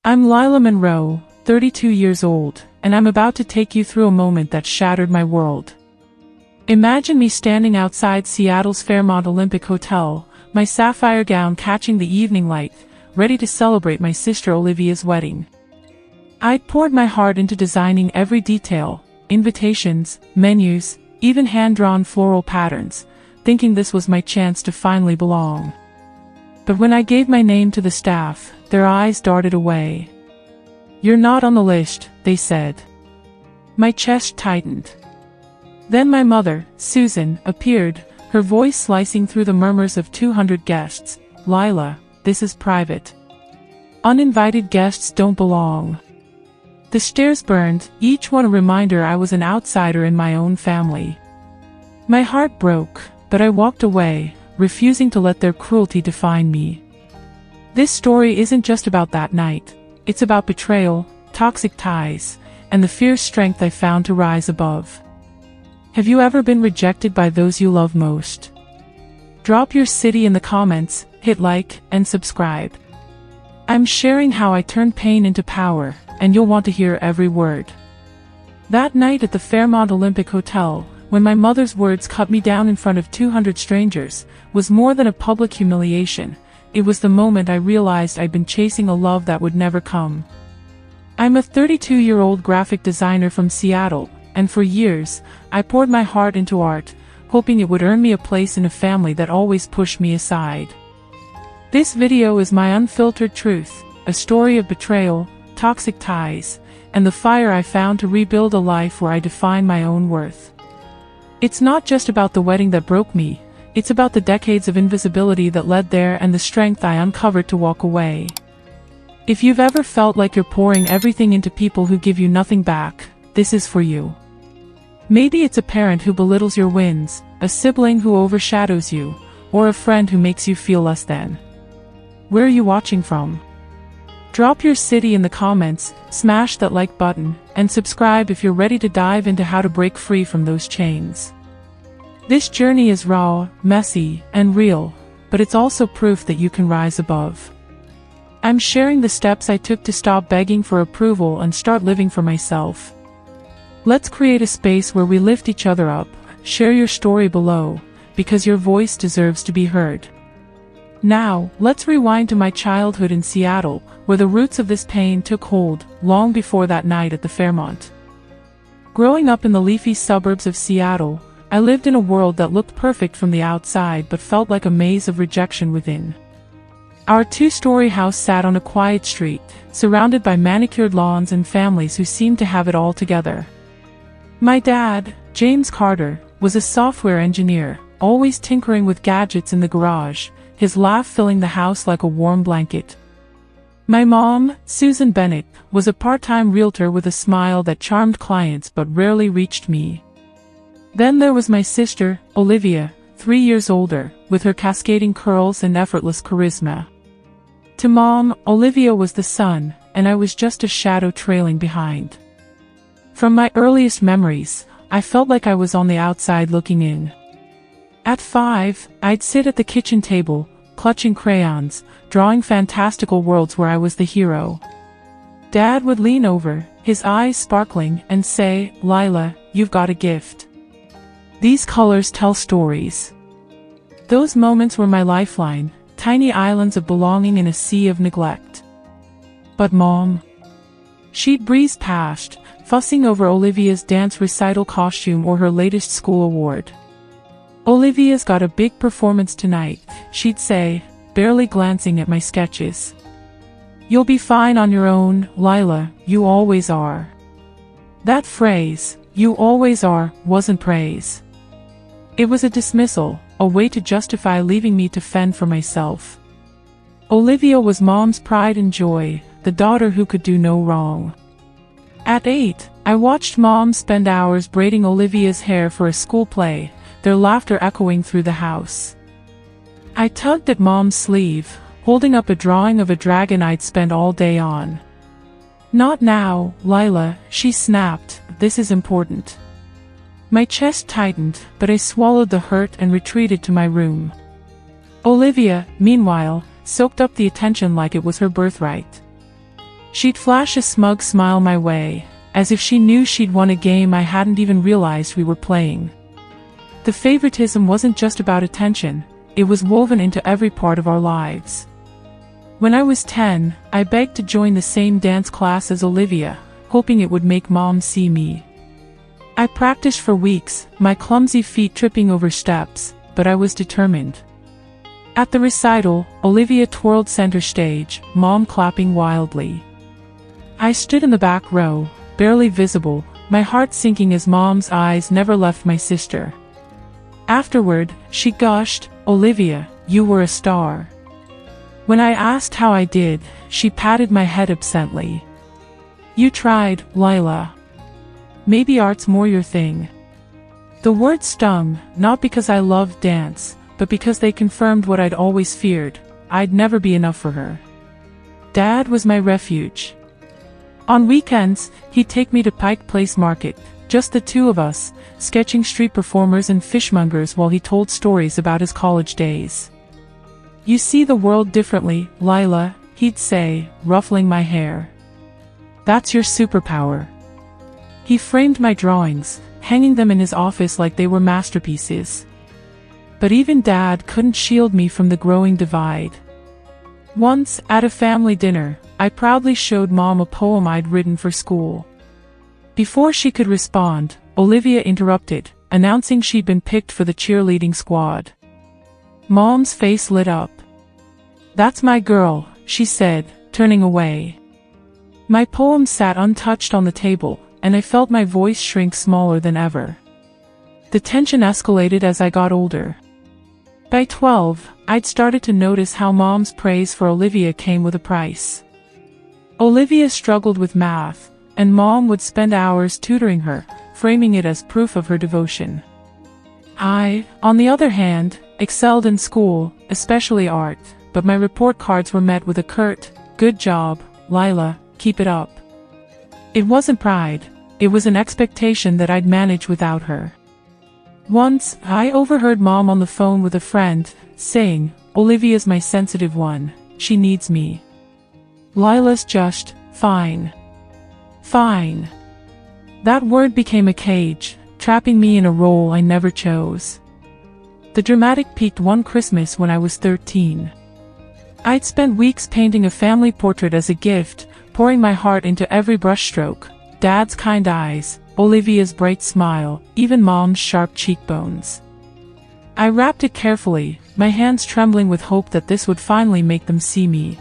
I'm Lila Monroe, 32 years old, and I'm about to take you through a moment that shattered my world. Imagine me standing outside Seattle's Fairmont Olympic Hotel, my sapphire gown catching the evening light, ready to celebrate my sister Olivia's wedding. I'd poured my heart into designing every detail, invitations, menus, even hand-drawn floral patterns, thinking this was my chance to finally belong. But when I gave my name to the staff, their eyes darted away. "You're not on the list," they said. My chest tightened. Then my mother, Susan, appeared, her voice slicing through the murmurs of 200 guests. "Lila, this is private. Uninvited guests don't belong." The stairs burned, each one a reminder I was an outsider in my own family. My heart broke, but I walked away, refusing to let their cruelty define me. This story isn't just about that night. It's about betrayal, toxic ties, and the fierce strength I found to rise above. Have you ever been rejected by those you love most? Drop your city in the comments, hit like, and subscribe. I'm sharing how I turned pain into power, and you'll want to hear every word. That night at the Fairmont Olympic Hotel, when my mother's words cut me down in front of 200 strangers, was more than a public humiliation. It was the moment I realized I'd been chasing a love that would never come. I'm a 32-year-old graphic designer from Seattle, and for years, I poured my heart into art, hoping it would earn me a place in a family that always pushed me aside. This video is my unfiltered truth, a story of betrayal, toxic ties, and the fire I found to rebuild a life where I define my own worth. It's not just about the wedding that broke me, it's about the decades of invisibility that led there and the strength I uncovered to walk away. If you've ever felt like you're pouring everything into people who give you nothing back, this is for you. Maybe it's a parent who belittles your wins, a sibling who overshadows you, or a friend who makes you feel less than. Where are you watching from? Drop your city in the comments, smash that like button, and subscribe if you're ready to dive into how to break free from those chains. This journey is raw, messy, and real, but it's also proof that you can rise above. I'm sharing the steps I took to stop begging for approval and start living for myself. Let's create a space where we lift each other up. Share your story below, because your voice deserves to be heard. Now, let's rewind to my childhood in Seattle, where the roots of this pain took hold, long before that night at the Fairmont. Growing up in the leafy suburbs of Seattle, I lived in a world that looked perfect from the outside but felt like a maze of rejection within. Our two-story house sat on a quiet street, surrounded by manicured lawns and families who seemed to have it all together. My dad, James Carter, was a software engineer, always tinkering with gadgets in the garage, his laugh filling the house like a warm blanket. My mom, Susan Bennett, was a part-time realtor with a smile that charmed clients but rarely reached me. Then there was my sister, Olivia, 3 years older, with her cascading curls and effortless charisma. To Mom, Olivia was the sun, and I was just a shadow trailing behind. From my earliest memories, I felt like I was on the outside looking in. At 5, I'd sit at the kitchen table, clutching crayons, drawing fantastical worlds where I was the hero. Dad would lean over, his eyes sparkling, and say, "Lila, you've got a gift. These colors tell stories." Those moments were my lifeline, tiny islands of belonging in a sea of neglect. But Mom, she'd breeze past, fussing over Olivia's dance recital costume or her latest school award. "Olivia's got a big performance tonight," she'd say, barely glancing at my sketches. "You'll be fine on your own, Lila, you always are." That phrase, "you always are," wasn't praise. It was a dismissal, a way to justify leaving me to fend for myself. Olivia was Mom's pride and joy, the daughter who could do no wrong. At 8, I watched Mom spend hours braiding Olivia's hair for a school play, their laughter echoing through the house. I tugged at Mom's sleeve, holding up a drawing of a dragon I'd spent all day on. "Not now, Lila," she snapped, "this is important." My chest tightened, but I swallowed the hurt and retreated to my room. Olivia, meanwhile, soaked up the attention like it was her birthright. She'd flash a smug smile my way, as if she knew she'd won a game I hadn't even realized we were playing. The favoritism wasn't just about attention, it was woven into every part of our lives. When I was 10, I begged to join the same dance class as Olivia, hoping it would make Mom see me. I practiced for weeks, my clumsy feet tripping over steps, but I was determined. At the recital, Olivia twirled center stage, Mom clapping wildly. I stood in the back row, barely visible, my heart sinking as Mom's eyes never left my sister. Afterward, she gushed, "Olivia, you were a star." When I asked how I did, she patted my head absently. "You tried, Lila. Maybe art's more your thing." The words stung, not because I loved dance, but because they confirmed what I'd always feared: I'd never be enough for her. Dad was my refuge. On weekends, he'd take me to Pike Place Market, just the two of us, sketching street performers and fishmongers while he told stories about his college days. "You see the world differently, Lila," he'd say, ruffling my hair. "That's your superpower." He framed my drawings, hanging them in his office like they were masterpieces. But even Dad couldn't shield me from the growing divide. Once, at a family dinner, I proudly showed Mom a poem I'd written for school. Before she could respond, Olivia interrupted, announcing she'd been picked for the cheerleading squad. Mom's face lit up. "That's my girl," she said, turning away. My poem sat untouched on the table, and I felt my voice shrink smaller than ever. The tension escalated as I got older. By 12, I'd started to notice how Mom's praise for Olivia came with a price. Olivia struggled with math, and Mom would spend hours tutoring her, framing it as proof of her devotion. I, on the other hand, excelled in school, especially art, but my report cards were met with a curt, "Good job, Lila, keep it up." It wasn't pride, it was an expectation that I'd manage without her. Once, I overheard Mom on the phone with a friend, saying, "Olivia's my sensitive one, she needs me. Lila's just, fine." Fine. That word became a cage, trapping me in a role I never chose. The dramatic peaked one Christmas when I was 13. I'd spent weeks painting a family portrait as a gift, pouring my heart into every brushstroke: Dad's kind eyes, Olivia's bright smile, even Mom's sharp cheekbones. I wrapped it carefully, my hands trembling with hope that this would finally make them see me.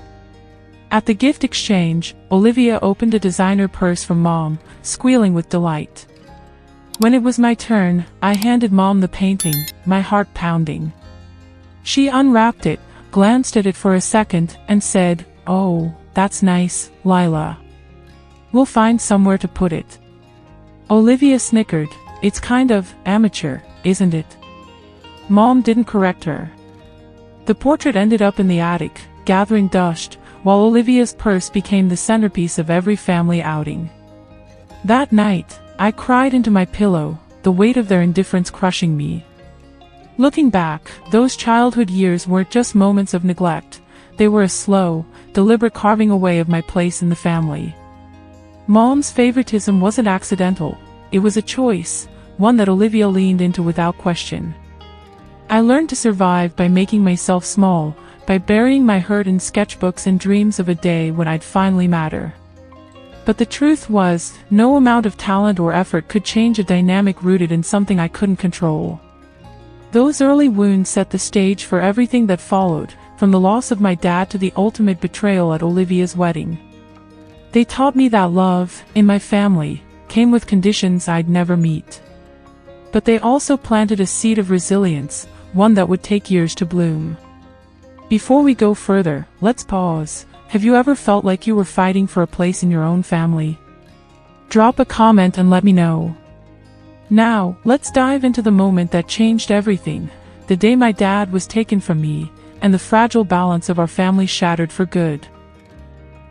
At the gift exchange, Olivia opened a designer purse from Mom, squealing with delight. When it was my turn, I handed Mom the painting, my heart pounding. She unwrapped it, glanced at it for a second, and said, "Oh, that's nice, Lila. We'll find somewhere to put it." Olivia snickered. "It's kind of amateur, isn't it?" Mom didn't correct her. The portrait ended up in the attic, gathering dust, while Olivia's purse became the centerpiece of every family outing. That night, I cried into my pillow, the weight of their indifference crushing me. Looking back, those childhood years weren't just moments of neglect, they were a slow, deliberate carving away of my place in the family. Mom's favoritism wasn't accidental, it was a choice, one that Olivia leaned into without question. I learned to survive by making myself small, by burying my hurt in sketchbooks and dreams of a day when I'd finally matter. But the truth was, no amount of talent or effort could change a dynamic rooted in something I couldn't control. Those early wounds set the stage for everything that followed, from the loss of my dad to the ultimate betrayal at Olivia's wedding. They taught me that love, in my family, came with conditions I'd never meet. But they also planted a seed of resilience, one that would take years to bloom. Before we go further, let's pause. Have you ever felt like you were fighting for a place in your own family? Drop a comment and let me know. Now, let's dive into the moment that changed everything, the day my dad was taken from me, and the fragile balance of our family shattered for good.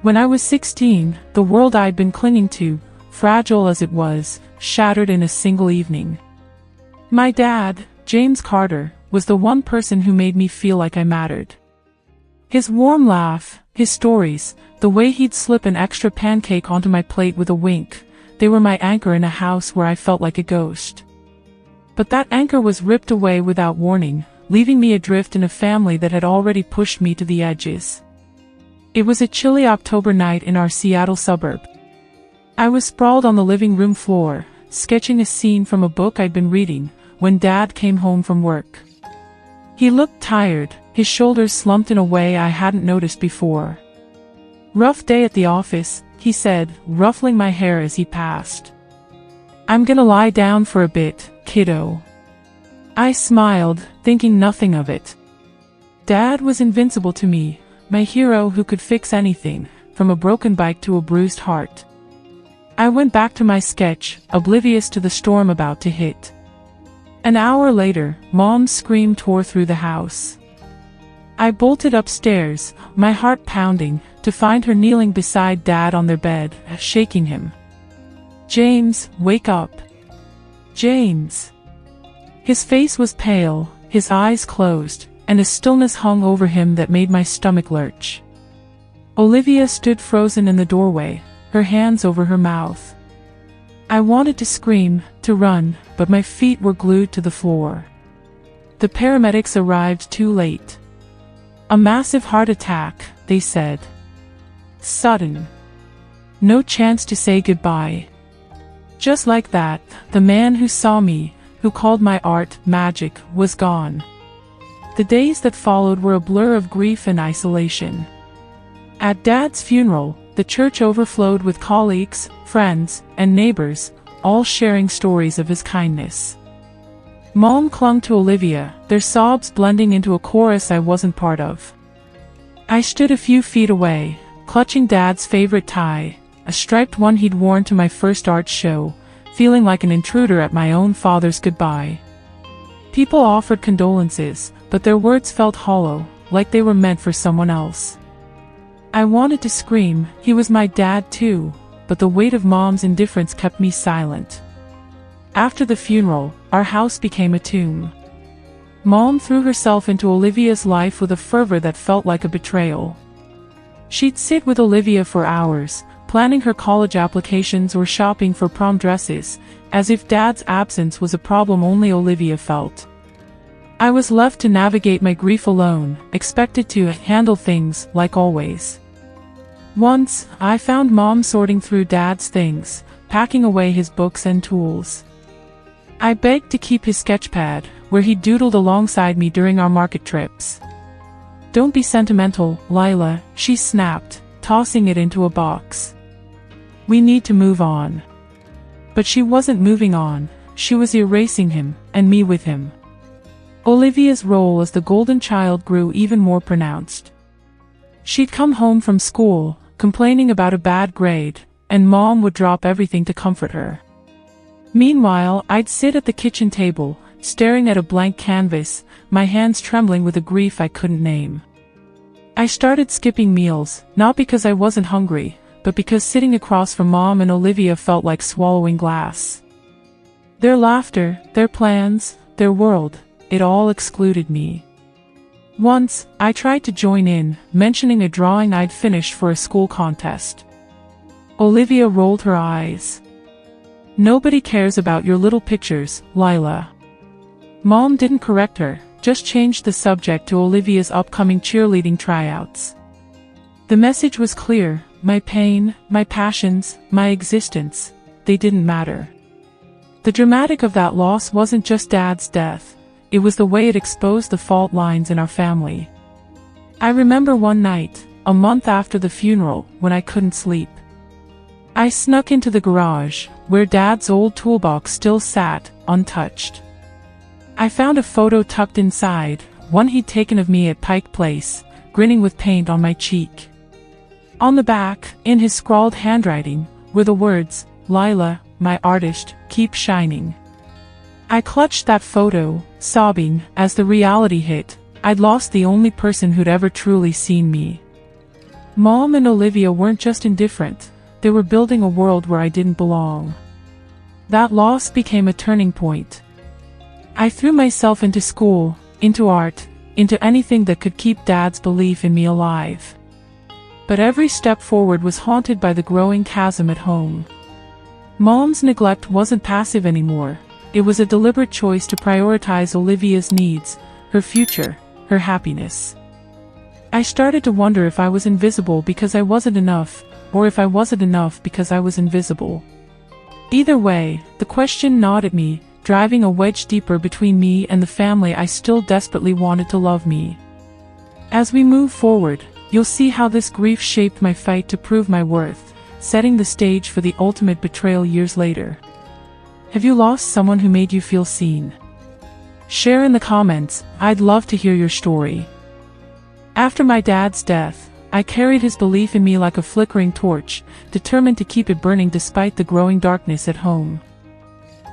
When I was 16, the world I'd been clinging to, fragile as it was, shattered in a single evening. My dad, James Carter, was the one person who made me feel like I mattered. His warm laugh, his stories, the way he'd slip an extra pancake onto my plate with a wink, they were my anchor in a house where I felt like a ghost. But that anchor was ripped away without warning, leaving me adrift in a family that had already pushed me to the edges. It was a chilly October night in our Seattle suburb. I was sprawled on the living room floor, sketching a scene from a book I'd been reading, when Dad came home from work. He looked tired, his shoulders slumped in a way I hadn't noticed before. "Rough day at the office," he said, ruffling my hair as he passed. "I'm gonna lie down for a bit, kiddo." I smiled, thinking nothing of it. Dad was invincible to me, my hero who could fix anything, from a broken bike to a bruised heart. I went back to my sketch, oblivious to the storm about to hit. An hour later, Mom's scream tore through the house. I bolted upstairs, my heart pounding, to find her kneeling beside Dad on their bed, shaking him. "James, wake up. James." His face was pale, his eyes closed, and a stillness hung over him that made my stomach lurch. Olivia stood frozen in the doorway, her hands over her mouth. I wanted to scream, to run, but my feet were glued to the floor. The paramedics arrived too late. "A massive heart attack," they said. "Sudden. No chance to say goodbye." Just like that, the man who saw me, who called my art magic, was gone. The days that followed were a blur of grief and isolation. At Dad's funeral, the church overflowed with colleagues, friends, and neighbors, all sharing stories of his kindness. Mom clung to Olivia, their sobs blending into a chorus I wasn't part of. I stood a few feet away, clutching Dad's favorite tie, a striped one he'd worn to my first art show, feeling like an intruder at my own father's goodbye. People offered condolences, but their words felt hollow, like they were meant for someone else. I wanted to scream, he was my dad too, but the weight of Mom's indifference kept me silent. After the funeral, our house became a tomb. Mom threw herself into Olivia's life with a fervor that felt like a betrayal. She'd sit with Olivia for hours, planning her college applications or shopping for prom dresses, as if Dad's absence was a problem only Olivia felt. I was left to navigate my grief alone, expected to handle things like always. Once, I found Mom sorting through Dad's things, packing away his books and tools. I begged to keep his sketchpad, where he doodled alongside me during our market trips. "Don't be sentimental, Lila," she snapped, tossing it into a box. "We need to move on." But she wasn't moving on, she was erasing him, and me with him. Olivia's role as the golden child grew even more pronounced. She'd come home from school, complaining about a bad grade, and Mom would drop everything to comfort her. Meanwhile, I'd sit at the kitchen table, staring at a blank canvas, my hands trembling with a grief I couldn't name. I started skipping meals, not because I wasn't hungry, but because sitting across from Mom and Olivia felt like swallowing glass. Their laughter, their plans, their world, it all excluded me. Once, I tried to join in, mentioning a drawing I'd finished for a school contest. Olivia rolled her eyes. "Nobody cares about your little pictures, Lila." Mom didn't correct her, just changed the subject to Olivia's upcoming cheerleading tryouts. The message was clear, my pain, my passions, my existence, they didn't matter. The dramatic of that loss wasn't just Dad's death. It was the way it exposed the fault lines in our family. I remember one night, a month after the funeral, when I couldn't sleep. I snuck into the garage, where Dad's old toolbox still sat, untouched. I found a photo tucked inside, one he'd taken of me at Pike Place, grinning with paint on my cheek. On the back, in his scrawled handwriting, were the words, "Lila, my artist, keep shining." I clutched that photo, sobbing, as the reality hit. I'd lost the only person who'd ever truly seen me. Mom and Olivia weren't just indifferent, they were building a world where I didn't belong. That loss became a turning point. I threw myself into school, into art, into anything that could keep Dad's belief in me alive. But every step forward was haunted by the growing chasm at home. Mom's neglect wasn't passive anymore. It was a deliberate choice to prioritize Olivia's needs, her future, her happiness. I started to wonder if I was invisible because I wasn't enough, or if I wasn't enough because I was invisible. Either way, the question gnawed at me, driving a wedge deeper between me and the family I still desperately wanted to love me. As we move forward, you'll see how this grief shaped my fight to prove my worth, setting the stage for the ultimate betrayal years later. Have you lost someone who made you feel seen? Share in the comments, I'd love to hear your story. After my dad's death, I carried his belief in me like a flickering torch, determined to keep it burning despite the growing darkness at home.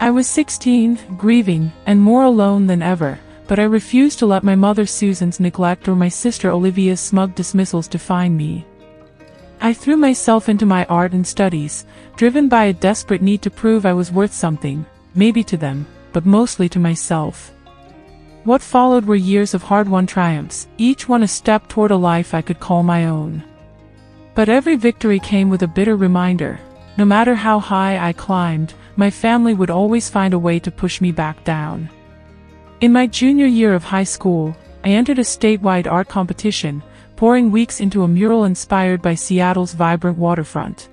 I was 16, grieving, and more alone than ever, but I refused to let my mother Susan's neglect or my sister Olivia's smug dismissals define me. I threw myself into my art and studies, driven by a desperate need to prove I was worth something, maybe to them, but mostly to myself. What followed were years of hard-won triumphs, each one a step toward a life I could call my own. But every victory came with a bitter reminder. No matter how high I climbed, my family would always find a way to push me back down. In my junior year of high school, I entered a statewide art competition, pouring weeks into a mural inspired by Seattle's vibrant waterfront.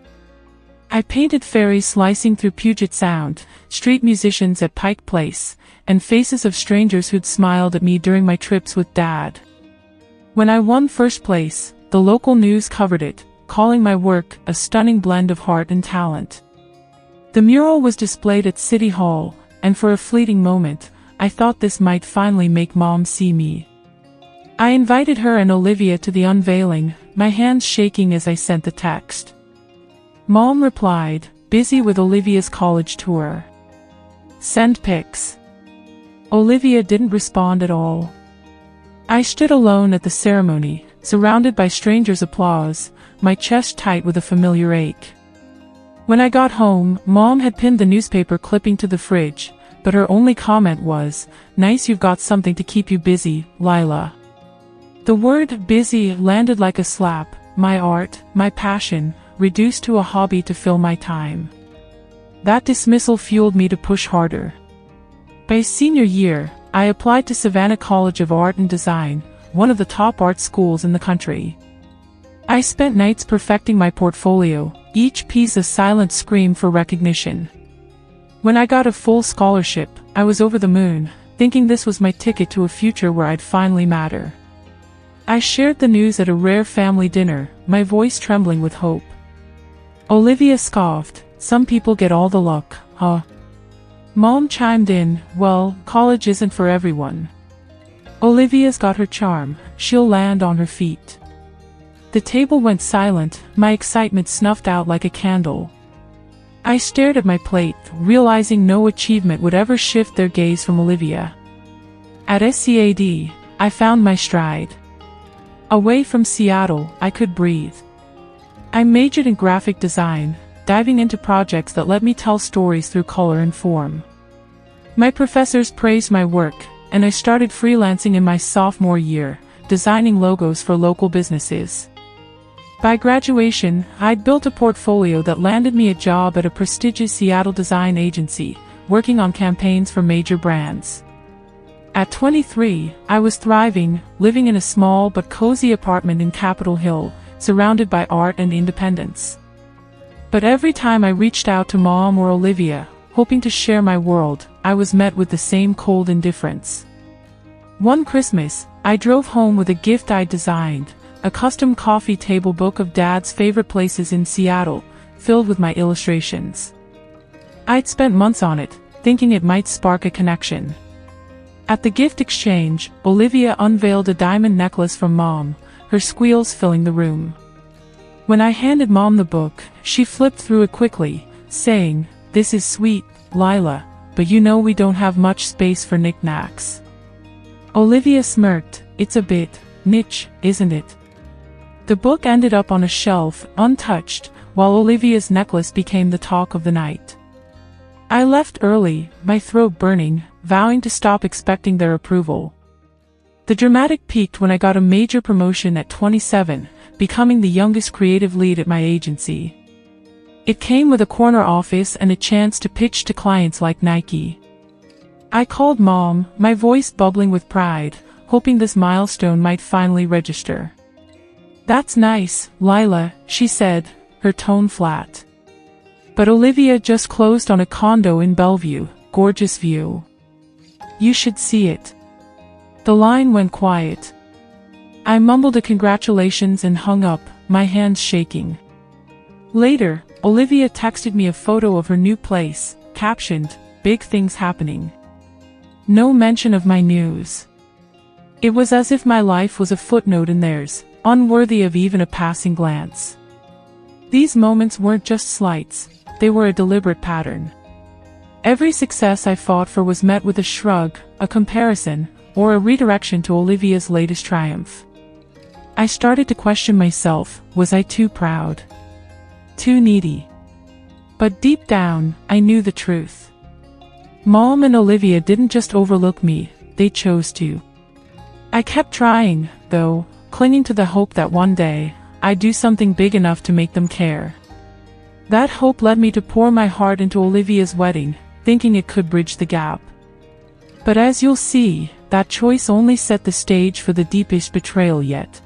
I painted ferries slicing through Puget Sound, street musicians at Pike Place, and faces of strangers who'd smiled at me during my trips with Dad. When I won first place, the local news covered it, calling my work a stunning blend of heart and talent. The mural was displayed at City Hall, and for a fleeting moment, I thought this might finally make Mom see me. I invited her and Olivia to the unveiling, my hands shaking as I sent the text. Mom replied, busy with Olivia's college tour. Send pics. Olivia didn't respond at all. I stood alone at the ceremony, surrounded by strangers' applause, my chest tight with a familiar ache. When I got home, Mom had pinned the newspaper clipping to the fridge, but her only comment was, "Nice, you've got something to keep you busy, Lila." The word busy landed like a slap, my art, my passion, reduced to a hobby to fill my time. That dismissal fueled me to push harder. By senior year, I applied to Savannah College of Art and Design, one of the top art schools in the country. I spent nights perfecting my portfolio, each piece a silent scream for recognition. When I got a full scholarship, I was over the moon, thinking this was my ticket to a future where I'd finally matter. I shared the news at a rare family dinner, my voice trembling with hope. Olivia scoffed, "Some people get all the luck, huh?" Mom chimed in, "Well, college isn't for everyone. Olivia's got her charm, she'll land on her feet." The table went silent, my excitement snuffed out like a candle. I stared at my plate, realizing no achievement would ever shift their gaze from Olivia. At SCAD, I found my stride. Away from Seattle, I could breathe. I majored in graphic design, diving into projects that let me tell stories through color and form. My professors praised my work, and I started freelancing in my sophomore year, designing logos for local businesses. By graduation, I'd built a portfolio that landed me a job at a prestigious Seattle design agency, working on campaigns for major brands. At 23, I was thriving, living in a small but cozy apartment in Capitol Hill, surrounded by art and independence. But every time I reached out to Mom or Olivia, hoping to share my world, I was met with the same cold indifference. One Christmas, I drove home with a gift I'd designed, a custom coffee table book of Dad's favorite places in Seattle, filled with my illustrations. I'd spent months on it, thinking it might spark a connection. At the gift exchange, Olivia unveiled a diamond necklace from Mom, her squeals filling the room. When I handed Mom the book, she flipped through it quickly, saying, "This is sweet, Lila, but you know we don't have much space for knickknacks." Olivia smirked, "It's a bit niche, isn't it?" The book ended up on a shelf, untouched, while Olivia's necklace became the talk of the night. I left early, my throat burning, vowing to stop expecting their approval. The dramatic peaked when I got a major promotion at 27, becoming the youngest creative lead at my agency. It came with a corner office and a chance to pitch to clients like Nike. I called Mom, my voice bubbling with pride, hoping this milestone might finally register. "That's nice, Lila," she said, her tone flat. "But Olivia just closed on a condo in Bellevue, gorgeous view. You should see it." The line went quiet. I mumbled a congratulations and hung up, my hands shaking. Later, Olivia texted me a photo of her new place, captioned, "Big things happening." No mention of my news. It was as if my life was a footnote in theirs, unworthy of even a passing glance. These moments weren't just slights, they were a deliberate pattern. Every success I fought for was met with a shrug, a comparison, or a redirection to Olivia's latest triumph. I started to question myself, was I too proud? Too needy? But deep down, I knew the truth. Mom and Olivia didn't just overlook me, they chose to. I kept trying, though, clinging to the hope that one day, I'd do something big enough to make them care. That hope led me to pour my heart into Olivia's wedding, thinking it could bridge the gap. But as you'll see, that choice only set the stage for the deepest betrayal yet.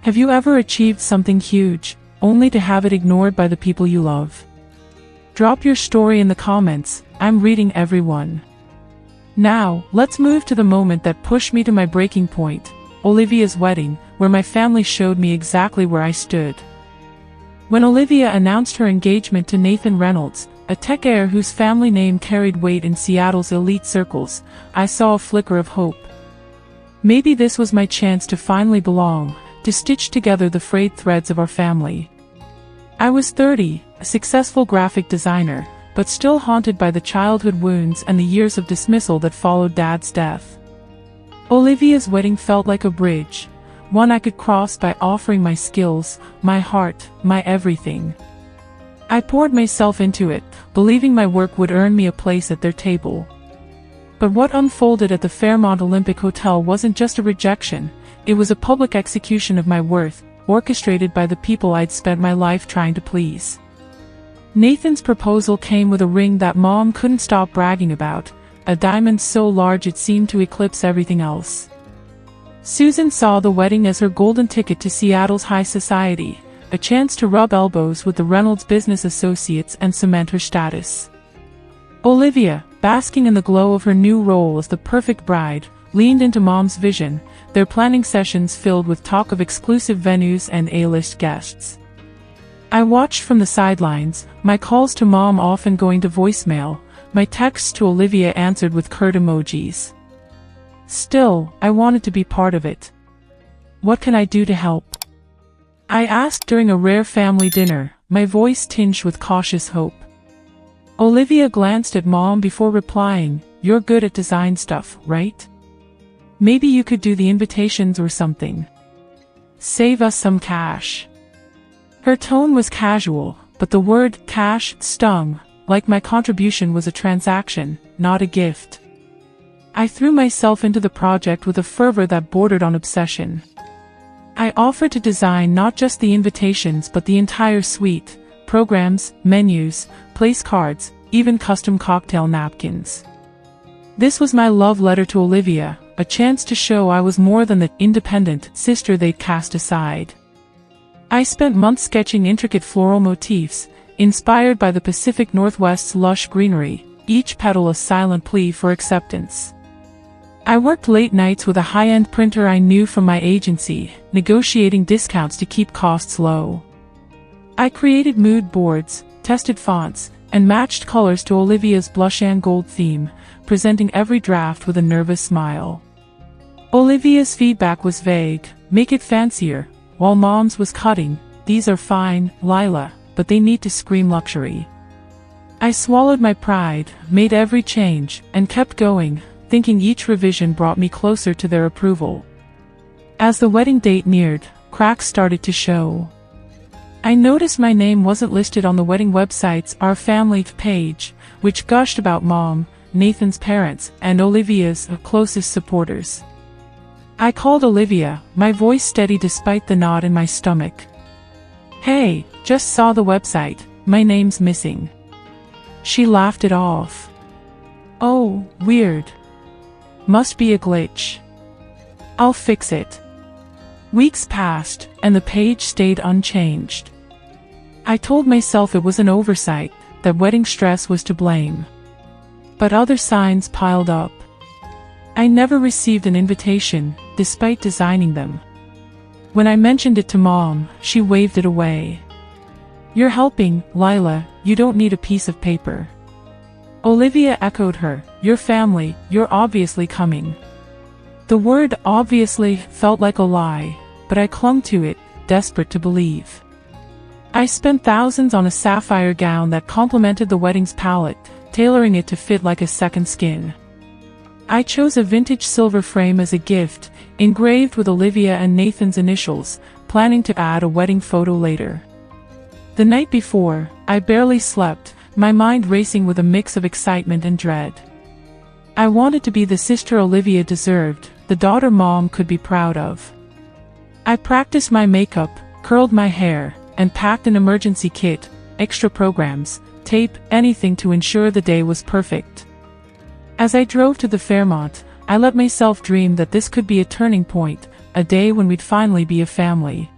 Have you ever achieved something huge, only to have it ignored by the people you love? Drop your story in the comments, I'm reading every one. Now, let's move to the moment that pushed me to my breaking point, Olivia's wedding, where my family showed me exactly where I stood. When Olivia announced her engagement to Nathan Reynolds, a tech heir whose family name carried weight in Seattle's elite circles, I saw a flicker of hope. Maybe this was my chance to finally belong, to stitch together the frayed threads of our family. I was 30, a successful graphic designer, but still haunted by the childhood wounds and the years of dismissal that followed Dad's death. Olivia's wedding felt like a bridge, one I could cross by offering my skills, my heart, my everything. I poured myself into it, believing my work would earn me a place at their table. But what unfolded at the Fairmont Olympic Hotel wasn't just a rejection, it was a public execution of my worth, orchestrated by the people I'd spent my life trying to please. Nathan's proposal came with a ring that Mom couldn't stop bragging about, a diamond so large it seemed to eclipse everything else. Susan saw the wedding as her golden ticket to Seattle's high society, a chance to rub elbows with the Reynolds business associates and cement her status. Olivia, basking in the glow of her new role as the perfect bride, leaned into Mom's vision, their planning sessions filled with talk of exclusive venues and A-list guests. I watched from the sidelines, my calls to Mom often going to voicemail, my texts to Olivia answered with curt emojis. Still, I wanted to be part of it. What can I do to help? I asked during a rare family dinner, my voice tinged with cautious hope. Olivia glanced at Mom before replying, "You're good at design stuff, right? Maybe you could do the invitations or something. Save us some cash." Her tone was casual, but the word cash stung, like my contribution was a transaction, not a gift. I threw myself into the project with a fervor that bordered on obsession. I offered to design not just the invitations but the entire suite, programs, menus, place cards, even custom cocktail napkins. This was my love letter to Olivia, a chance to show I was more than the independent sister they'd cast aside. I spent months sketching intricate floral motifs, inspired by the Pacific Northwest's lush greenery, each petal a silent plea for acceptance. I worked late nights with a high-end printer I knew from my agency, negotiating discounts to keep costs low. I created mood boards, tested fonts, and matched colors to Olivia's blush and gold theme, presenting every draft with a nervous smile. Olivia's feedback was vague, "Make it fancier," while Mom's was cutting, "These are fine, Lila, but they need to scream luxury." I swallowed my pride, made every change, and kept going, thinking each revision brought me closer to their approval. As the wedding date neared, cracks started to show. I noticed my name wasn't listed on the wedding website's Our Family page, which gushed about Mom, Nathan's parents, and Olivia's closest supporters. I called Olivia, my voice steady despite the knot in my stomach. Hey, just saw the website, my name's missing. She laughed it off. Oh, weird. Must be a glitch. I'll fix it. Weeks passed, and the page stayed unchanged. I told myself it was an oversight, that wedding stress was to blame. But other signs piled up. I never received an invitation, despite designing them. When I mentioned it to Mom, she waved it away. You're helping, Lila, you don't need a piece of paper. Olivia echoed her, your family, you're obviously coming. The word obviously felt like a lie, but I clung to it, desperate to believe. I spent thousands on a sapphire gown that complemented the wedding's palette, tailoring it to fit like a second skin. I chose a vintage silver frame as a gift, engraved with Olivia and Nathan's initials, planning to add a wedding photo later. The night before, I barely slept, my mind racing with a mix of excitement and dread. I wanted to be the sister Olivia deserved, the daughter Mom could be proud of. I practiced my makeup, curled my hair, and packed an emergency kit, extra programs, tape, anything to ensure the day was perfect. As I drove to the Fairmont, I let myself dream that this could be a turning point, a day when we'd finally be a family.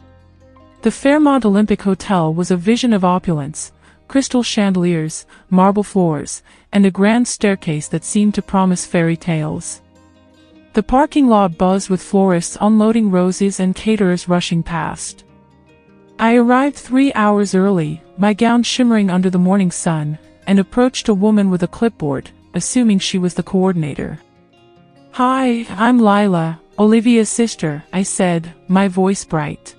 The Fairmont Olympic Hotel was a vision of opulence, crystal chandeliers, marble floors, and a grand staircase that seemed to promise fairy tales. The parking lot buzzed with florists unloading roses and caterers rushing past. I arrived 3 hours early, my gown shimmering under the morning sun, and approached a woman with a clipboard, assuming she was the coordinator. Hi, I'm Lila, Olivia's sister, I said, my voice bright.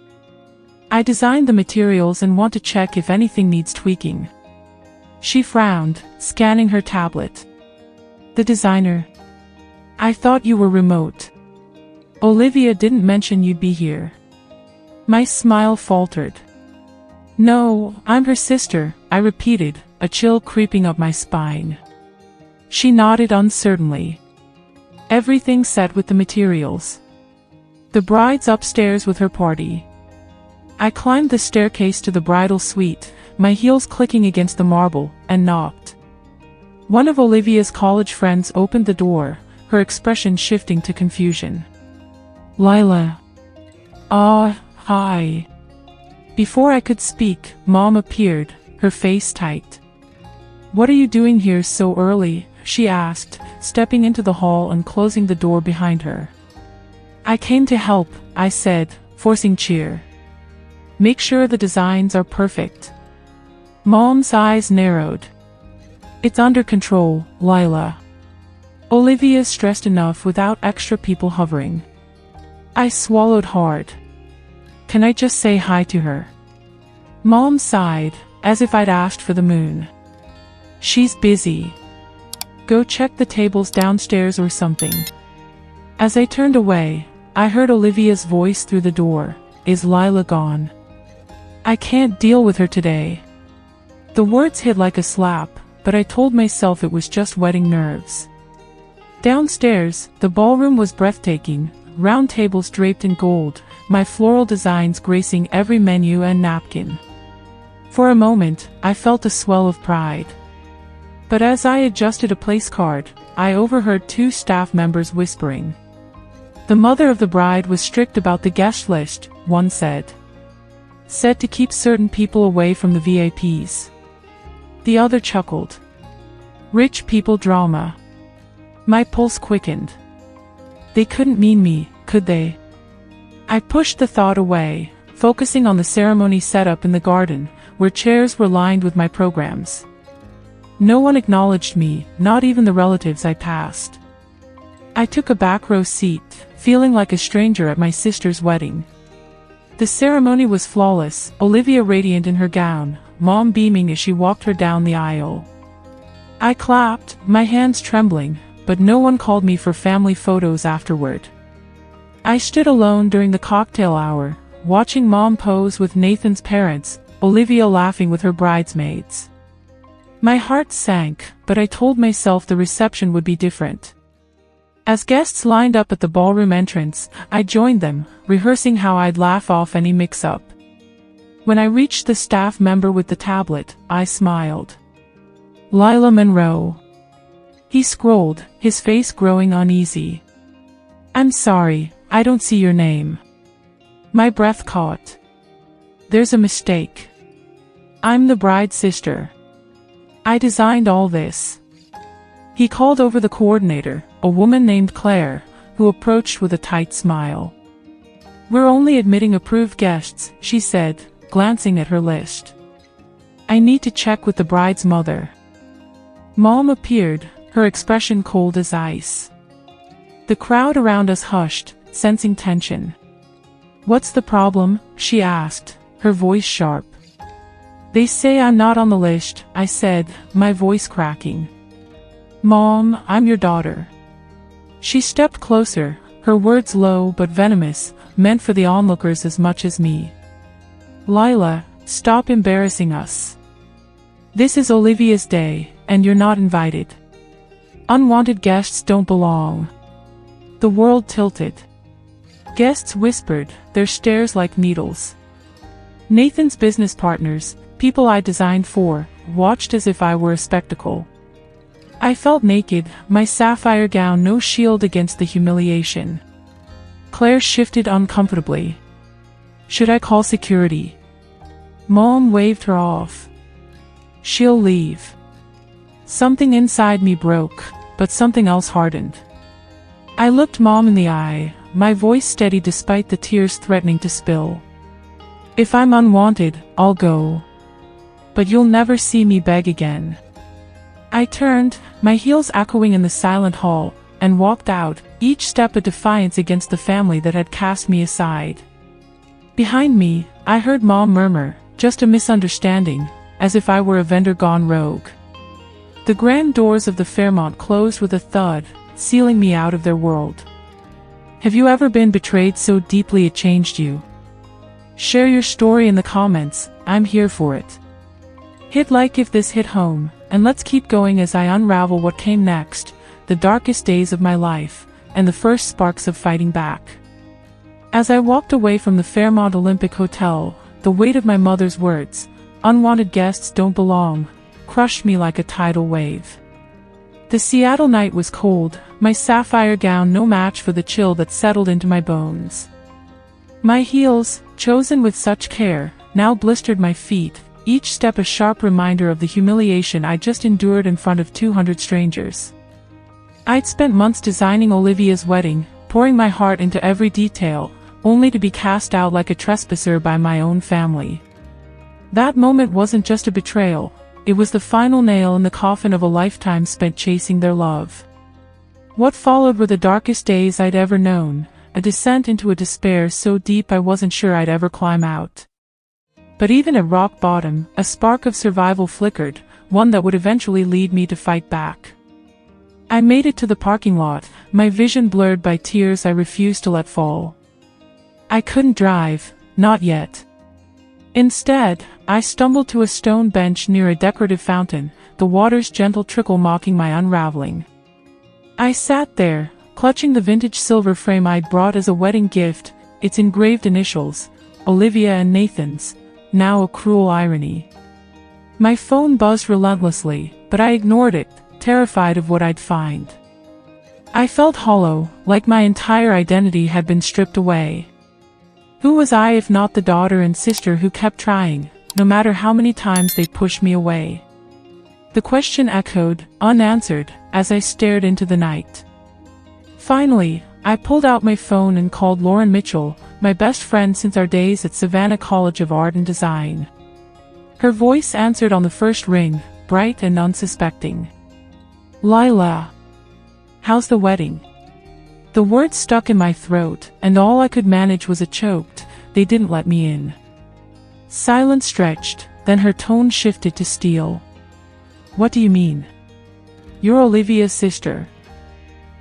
I designed the materials and want to check if anything needs tweaking. She frowned, scanning her tablet. The designer? I thought you were remote. Olivia didn't mention you'd be here. My smile faltered. No, I'm her sister, I repeated, a chill creeping up my spine. She nodded uncertainly. Everything set with the materials. The bride's upstairs with her party. I climbed the staircase to the bridal suite, my heels clicking against the marble, and knocked. One of Olivia's college friends opened the door, her expression shifting to confusion. Lila. Hi. Before I could speak, Mom appeared, her face tight. What are you doing here so early? She asked, stepping into the hall and closing the door behind her. I came to help, I said, forcing cheer. Make sure the designs are perfect. Mom's eyes narrowed. It's under control, Lila. Olivia's stressed enough without extra people hovering. I swallowed hard. Can I just say hi to her? Mom sighed, as if I'd asked for the moon. She's busy. Go check the tables downstairs or something. As I turned away, I heard Olivia's voice through the door. Is Lila gone? I can't deal with her today. The words hit like a slap, but I told myself it was just wedding nerves. Downstairs, the ballroom was breathtaking, round tables draped in gold, my floral designs gracing every menu and napkin. For a moment, I felt a swell of pride. But as I adjusted a place card, I overheard 2 staff members whispering. The mother of the bride was strict about the guest list, one said. Said to keep certain people away from the VIPs. The other chuckled. Rich people drama. My pulse quickened. They couldn't mean me, could they? I pushed the thought away, focusing on the ceremony setup in the garden, where chairs were lined with my programs. No one acknowledged me, not even the relatives I passed. I took a back row seat, feeling like a stranger at my sister's wedding. The ceremony was flawless, Olivia radiant in her gown, Mom beaming as she walked her down the aisle. I clapped, my hands trembling, but no one called me for family photos afterward. I stood alone during the cocktail hour, watching Mom pose with Nathan's parents, Olivia laughing with her bridesmaids. My heart sank, but I told myself the reception would be different. As guests lined up at the ballroom entrance, I joined them, rehearsing how I'd laugh off any mix-up. When I reached the staff member with the tablet, I smiled. Lila Monroe. He scrolled, his face growing uneasy. I'm sorry, I don't see your name. My breath caught. There's a mistake. I'm the bride's sister. I designed all this. He called over the coordinator, a woman named Claire, who approached with a tight smile. We're only admitting approved guests, she said, glancing at her list. I need to check with the bride's mother. Mom appeared, her expression cold as ice. The crowd around us hushed, sensing tension. What's the problem? She asked, her voice sharp. They say I'm not on the list, I said, my voice cracking. Mom, I'm your daughter. She stepped closer, her words low but venomous, meant for the onlookers as much as me. Lila, stop embarrassing us. This is Olivia's day, and you're not invited. Unwanted guests don't belong. The world tilted. Guests whispered, their stares like needles. Nathan's business partners, people I designed for, watched as if I were a spectacle. I felt naked, my sapphire gown no shield against the humiliation. Claire shifted uncomfortably. Should I call security? Mom waved her off. She'll leave. Something inside me broke, but something else hardened. I looked Mom in the eye, my voice steady despite the tears threatening to spill. If I'm unwanted, I'll go. But you'll never see me beg again. I turned, my heels echoing in the silent hall, and walked out, each step a defiance against the family that had cast me aside. Behind me, I heard Mom murmur, just a misunderstanding, as if I were a vendor gone rogue. The grand doors of the Fairmont closed with a thud, sealing me out of their world. Have you ever been betrayed so deeply it changed you? Share your story in the comments, I'm here for it. Hit like if this hit home, and let's keep going as I unravel what came next, the darkest days of my life, and the first sparks of fighting back. As I walked away from the Fairmont Olympic Hotel, the weight of my mother's words, "Unwanted guests don't belong," crushed me like a tidal wave. The Seattle night was cold, my sapphire gown no match for the chill that settled into my bones. My heels, chosen with such care, now blistered my feet, each step a sharp reminder of the humiliation I just endured in front of 200 strangers. I'd spent months designing Olivia's wedding, pouring my heart into every detail, only to be cast out like a trespasser by my own family. That moment wasn't just a betrayal, it was the final nail in the coffin of a lifetime spent chasing their love. What followed were the darkest days I'd ever known, a descent into a despair so deep I wasn't sure I'd ever climb out. But even at rock bottom, a spark of survival flickered, one that would eventually lead me to fight back. I made it to the parking lot, my vision blurred by tears I refused to let fall. I couldn't drive, not yet. Instead, I stumbled to a stone bench near a decorative fountain, the water's gentle trickle mocking my unraveling. I sat there, clutching the vintage silver frame I'd brought as a wedding gift, its engraved initials, Olivia and Nathan's, now a cruel irony. My phone buzzed relentlessly, but I ignored it, terrified of what I'd find. I felt hollow, like my entire identity had been stripped away. Who was I if not the daughter and sister who kept trying, no matter how many times they pushed me away? The question echoed, unanswered, as I stared into the night. Finally, I pulled out my phone and called Lauren Mitchell, my best friend since our days at Savannah College of Art and Design. Her voice answered on the first ring, bright and unsuspecting. Lila. How's the wedding? The words stuck in my throat, and all I could manage was a choked, they didn't let me in. Silence stretched, then her tone shifted to steel. What do you mean? You're Olivia's sister.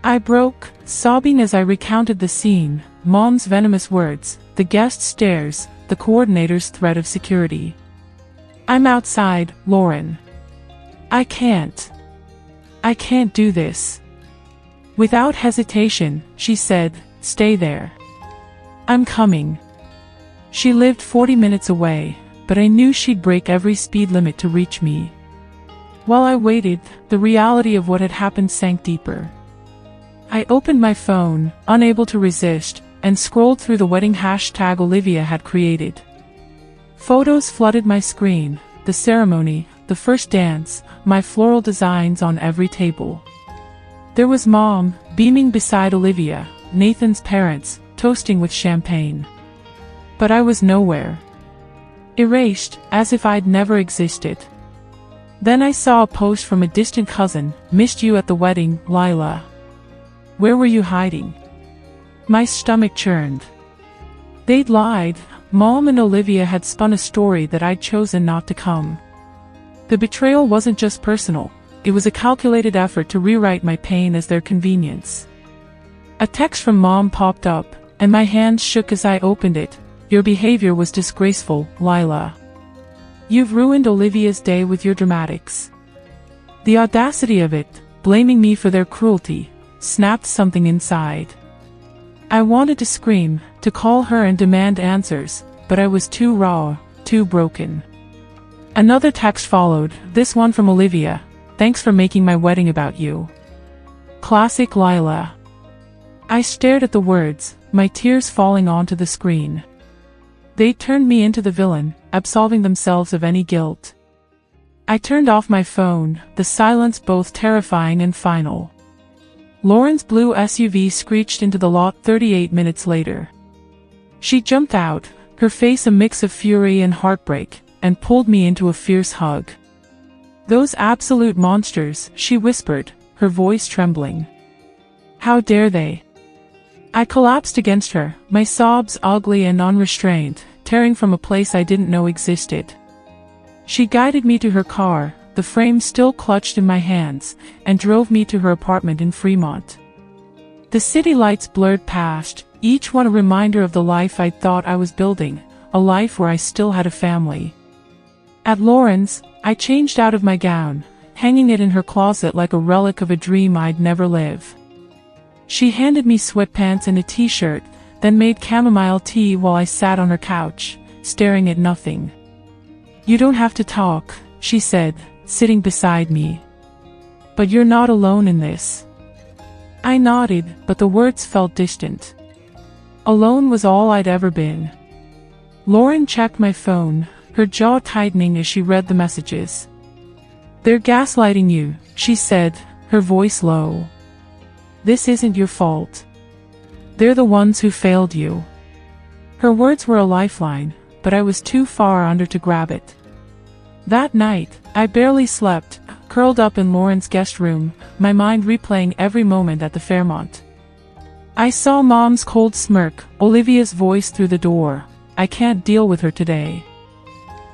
I broke, sobbing as I recounted the scene, Mom's venomous words, the guests' stares, the coordinator's threat of security. I'm outside, Lauren. I can't do this. Without hesitation, she said, "Stay there. I'm coming." She lived 40 minutes away, but I knew she'd break every speed limit to reach me. While I waited, the reality of what had happened sank deeper. I opened my phone, unable to resist, and scrolled through the wedding hashtag Olivia had created. Photos flooded my screen, the ceremony, the first dance, my floral designs on every table. There was Mom, beaming beside Olivia, Nathan's parents, toasting with champagne. But I was nowhere. Erased, as if I'd never existed. Then I saw a post from a distant cousin, "Missed you at the wedding, Lila. Where were you hiding?" My stomach churned. They'd lied. Mom and Olivia had spun a story that I'd chosen not to come. The betrayal wasn't just personal, it was a calculated effort to rewrite my pain as their convenience. A text from Mom popped up, and my hands shook as I opened it. "Your behavior was disgraceful, Lila. You've ruined Olivia's day with your dramatics." The audacity of it, blaming me for their cruelty, snapped something inside. I wanted to scream, to call her and demand answers, but I was too raw, too broken. Another text followed, this one from Olivia. "Thanks for making my wedding about you. Classic Lila." I stared at the words, my tears falling onto the screen. They turned me into the villain, absolving themselves of any guilt. I turned off my phone, the silence both terrifying and final. Lauren's blue SUV screeched into the lot 38 minutes later. She jumped out, her face a mix of fury and heartbreak, and pulled me into a fierce hug. "Those absolute monsters," she whispered, her voice trembling. "How dare they?" I collapsed against her, my sobs ugly and unrestrained, tearing from a place I didn't know existed. She guided me to her car, the frame still clutched in my hands, and drove me to her apartment in Fremont. The city lights blurred past, each one a reminder of the life I'd thought I was building, a life where I still had a family. At Lauren's, I changed out of my gown, hanging it in her closet like a relic of a dream I'd never live. She handed me sweatpants and a t-shirt, then made chamomile tea while I sat on her couch, staring at nothing. "You don't have to talk," she said, sitting beside me. "But you're not alone in this." I nodded, but the words felt distant. Alone was all I'd ever been. Lauren checked my phone, her jaw tightening as she read the messages. "They're gaslighting you," she said, her voice low. "This isn't your fault. They're the ones who failed you." Her words were a lifeline, but I was too far under to grab it. That night, I barely slept, curled up in Lauren's guest room, my mind replaying every moment at the Fairmont. I saw Mom's cold smirk, Olivia's voice through the door. "I can't deal with her today."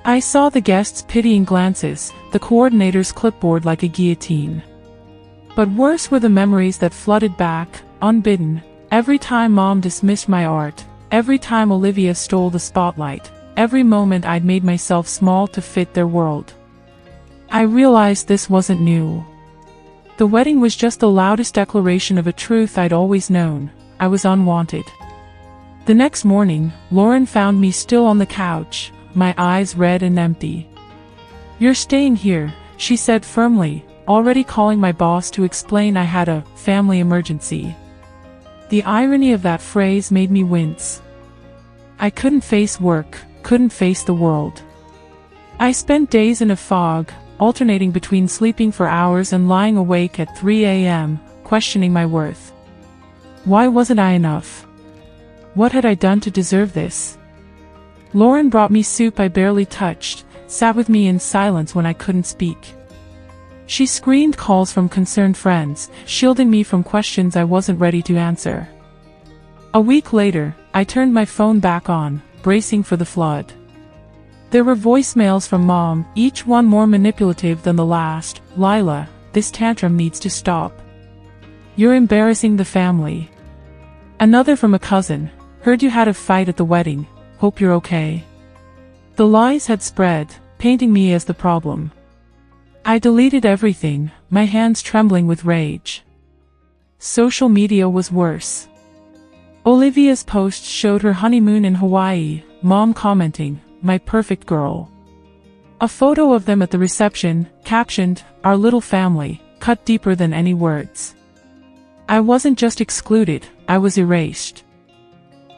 I saw the guests' pitying glances, the coordinator's clipboard like a guillotine. But worse were the memories that flooded back, unbidden, every time Mom dismissed my art, every time Olivia stole the spotlight, every moment I'd made myself small to fit their world. I realized this wasn't new. The wedding was just the loudest declaration of a truth I'd always known: I was unwanted. The next morning, Lauren found me still on the couch, my eyes red and empty. "You're staying here," she said firmly, already calling my boss to explain I had a family emergency. The irony of that phrase made me wince. I couldn't face work, couldn't face the world. I spent days in a fog, alternating between sleeping for hours and lying awake at 3 a.m., questioning my worth. Why wasn't I enough? What had I done to deserve this? Lauren brought me soup I barely touched, sat with me in silence when I couldn't speak. She screened calls from concerned friends, shielding me from questions I wasn't ready to answer. A week later, I turned my phone back on, bracing for the flood. There were voicemails from Mom, each one more manipulative than the last. "Lila, this tantrum needs to stop. You're embarrassing the family." Another from a cousin, "Heard you had a fight at the wedding, hope you're okay." The lies had spread, painting me as the problem. I deleted everything, my hands trembling with rage. social media was worse. Olivia's post showed her honeymoon in Hawaii, mom commenting, "My perfect girl." A photo of them at the reception, captioned, "Our little family," cut deeper than any words. I wasn't just excluded, I was erased.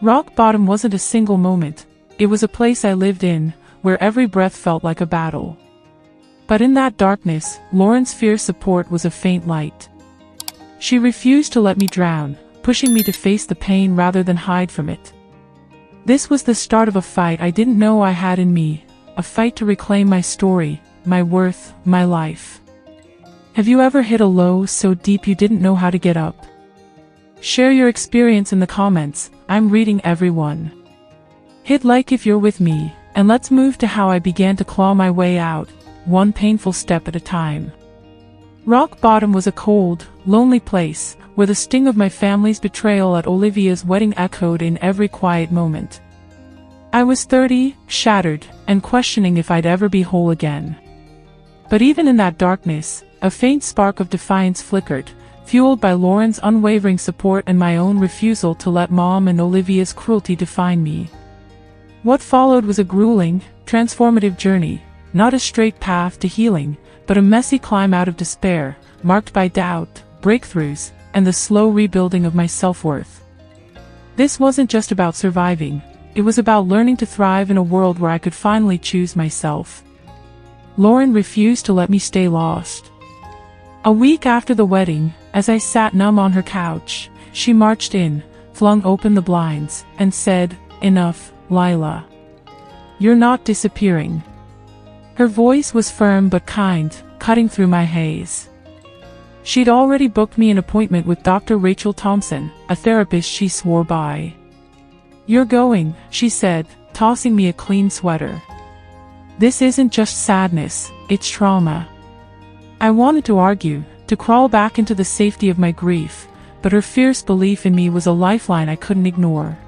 Rock bottom wasn't a single moment, it was a place I lived in, where every breath felt like a battle. But in that darkness, Lauren's fierce support was a faint light. She refused to let me drown, pushing me to face the pain rather than hide from it. This was the start of a fight I didn't know I had in me, a fight to reclaim my story, my worth, my life. Have you ever hit a low so deep you didn't know how to get up? Share your experience in the comments, I'm reading everyone. Hit like if you're with me, and let's move to how I began to claw my way out, one painful step at a time. Rock bottom was a cold, lonely place, where the sting of my family's betrayal at Olivia's wedding echoed in every quiet moment. I was 30, shattered, and questioning if I'd ever be whole again. But even in that darkness, a faint spark of defiance flickered, fueled by Lauren's unwavering support and my own refusal to let Mom and Olivia's cruelty define me. What followed was a grueling, transformative journey, not a straight path to healing, but a messy climb out of despair, marked by doubt, breakthroughs, and the slow rebuilding of my self-worth. This wasn't just about surviving, it was about learning to thrive in a world where I could finally choose myself. Lauren refused to let me stay lost. A week after the wedding, as I sat numb on her couch, she marched in, flung open the blinds, and said, "Enough, Lila. You're not disappearing." Her voice was firm but kind, cutting through my haze. She'd already booked me an appointment with Dr. Rachel Thompson, a therapist she swore by. "You're going," she said, tossing me a clean sweater. "This isn't just sadness, it's trauma." I wanted to argue, to crawl back into the safety of my grief, but her fierce belief in me was a lifeline I couldn't ignore.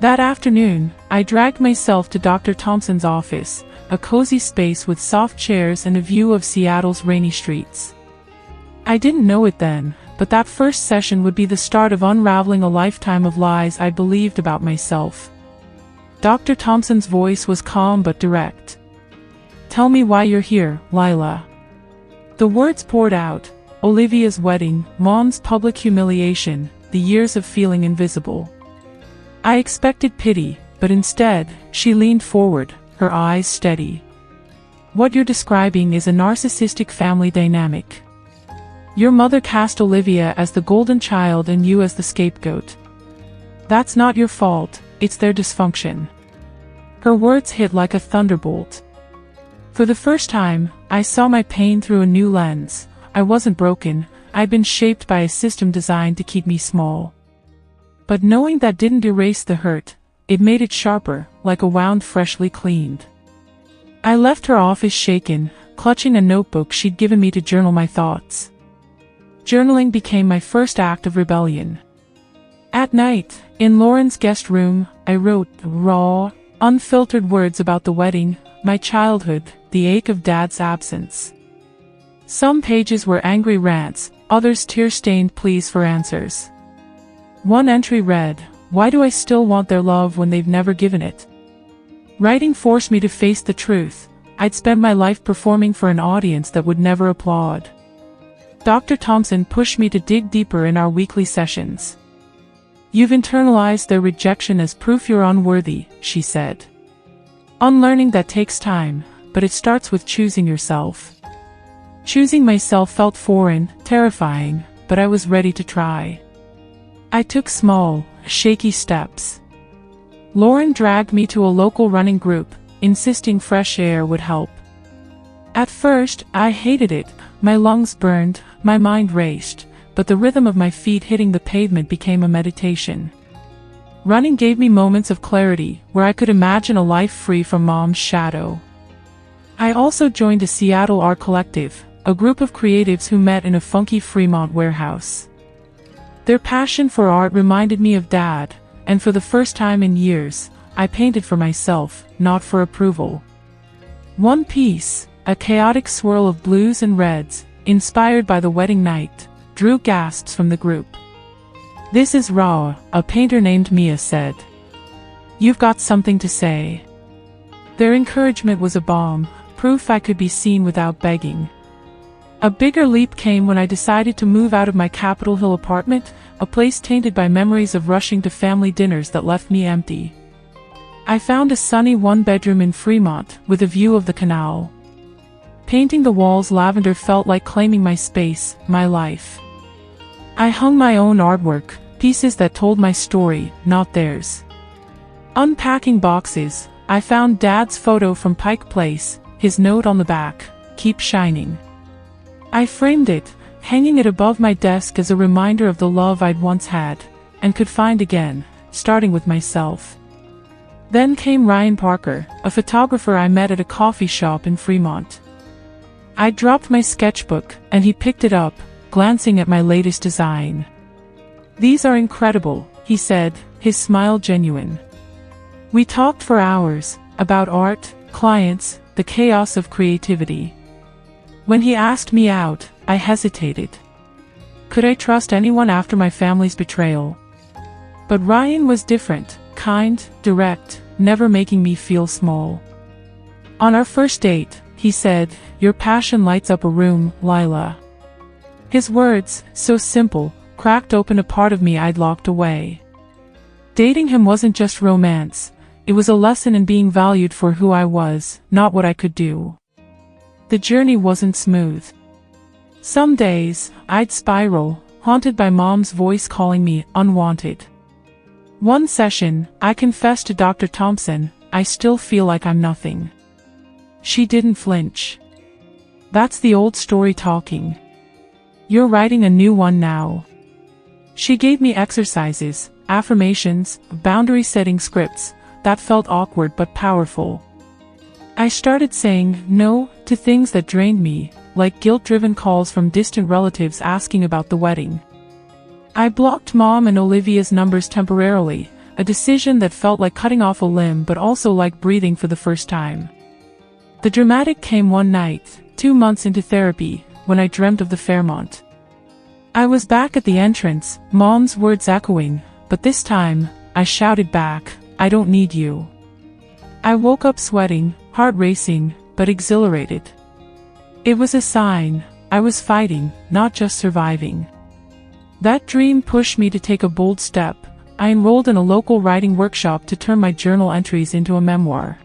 That afternoon, I dragged myself to Dr. Thompson's office, a cozy space with soft chairs and a view of Seattle's rainy streets. I didn't know it then, but that first session would be the start of unraveling a lifetime of lies I believed about myself. Dr. Thompson's voice was calm but direct. "Tell me why you're here, Lila." The words poured out: Olivia's wedding, Mom's public humiliation, the years of feeling invisible. I expected pity, but instead, she leaned forward, her eyes steady. "What you're describing is a narcissistic family dynamic. Your mother cast Olivia as the golden child and you as the scapegoat. That's not your fault, it's their dysfunction." Her words hit like a thunderbolt. For the first time, I saw my pain through a new lens. I wasn't broken, I'd been shaped by a system designed to keep me small. But knowing that didn't erase the hurt, it made it sharper, like a wound freshly cleaned. I left her office shaken, clutching a notebook she'd given me to journal my thoughts. Journaling became my first act of rebellion. At night, in Lauren's guest room, I wrote raw, unfiltered words about the wedding, my childhood, the ache of Dad's absence. Some pages were angry rants, others tear-stained pleas for answers. One entry read, "Why do I still want their love when they've never given it?" Writing forced me to face the truth. I'd spent my life performing for an audience that would never applaud. Dr. Thompson pushed me to dig deeper in our weekly sessions. "You've internalized their rejection as proof you're unworthy," she said. "Unlearning that takes time, but it starts with choosing yourself." Choosing myself felt foreign, terrifying, but I was ready to try. I took small, shaky steps. Lauren dragged me to a local running group, insisting fresh air would help. At first, I hated it. My lungs burned, my mind raced, but the rhythm of my feet hitting the pavement became a meditation. Running gave me moments of clarity, where I could imagine a life free from Mom's shadow. I also joined a Seattle art collective, a group of creatives who met in a funky Fremont warehouse. Their passion for art reminded me of Dad, and for the first time in years, I painted for myself, not for approval. One piece, a chaotic swirl of blues and reds, inspired by the wedding night, drew gasps from the group. "This is raw," a painter named Mia said. "You've got something to say." Their encouragement was a balm, proof I could be seen without begging. A bigger leap came when I decided to move out of my Capitol Hill apartment, a place tainted by memories of rushing to family dinners that left me empty. I found a sunny one-bedroom in Fremont, with a view of the canal. Painting the walls lavender felt like claiming my space, my life. I hung my own artwork, pieces that told my story, not theirs. Unpacking boxes, I found Dad's photo from Pike Place, his note on the back, "Keep shining." I framed it, hanging it above my desk as a reminder of the love I'd once had, and could find again, starting with myself. Then came Ryan Parker, a photographer I met at a coffee shop in Fremont. I dropped my sketchbook, and he picked it up, glancing at my latest design. "These are incredible," he said, his smile genuine. We talked for hours, about art, clients, the chaos of creativity. When he asked me out, I hesitated. Could I trust anyone after my family's betrayal? But Ryan was different, kind, direct, never making me feel small. On our first date, he said, "Your passion lights up a room, Lila." His words, so simple, cracked open a part of me I'd locked away. Dating him wasn't just romance, it was a lesson in being valued for who I was, not what I could do. The journey wasn't smooth. Some days, I'd spiral, haunted by Mom's voice calling me unwanted. One session, I confessed to Dr. Thompson, "I still feel like I'm nothing." She didn't flinch. "That's the old story talking. You're writing a new one now." She gave me exercises, affirmations, boundary-setting scripts, that felt awkward but powerful. I started saying no to things that drained me, like guilt-driven calls from distant relatives asking about the wedding. I blocked Mom and Olivia's numbers temporarily, a decision that felt like cutting off a limb but also like breathing for the first time. The dramatic came one night, 2 months into therapy, when I dreamt of the Fairmont. I was back at the entrance, Mom's words echoing, but this time, I shouted back, "I don't need you." I woke up sweating, heart racing, but exhilarated. It was a sign, I was fighting, not just surviving. That dream pushed me to take a bold step. I enrolled in a local writing workshop to turn my journal entries into a memoir.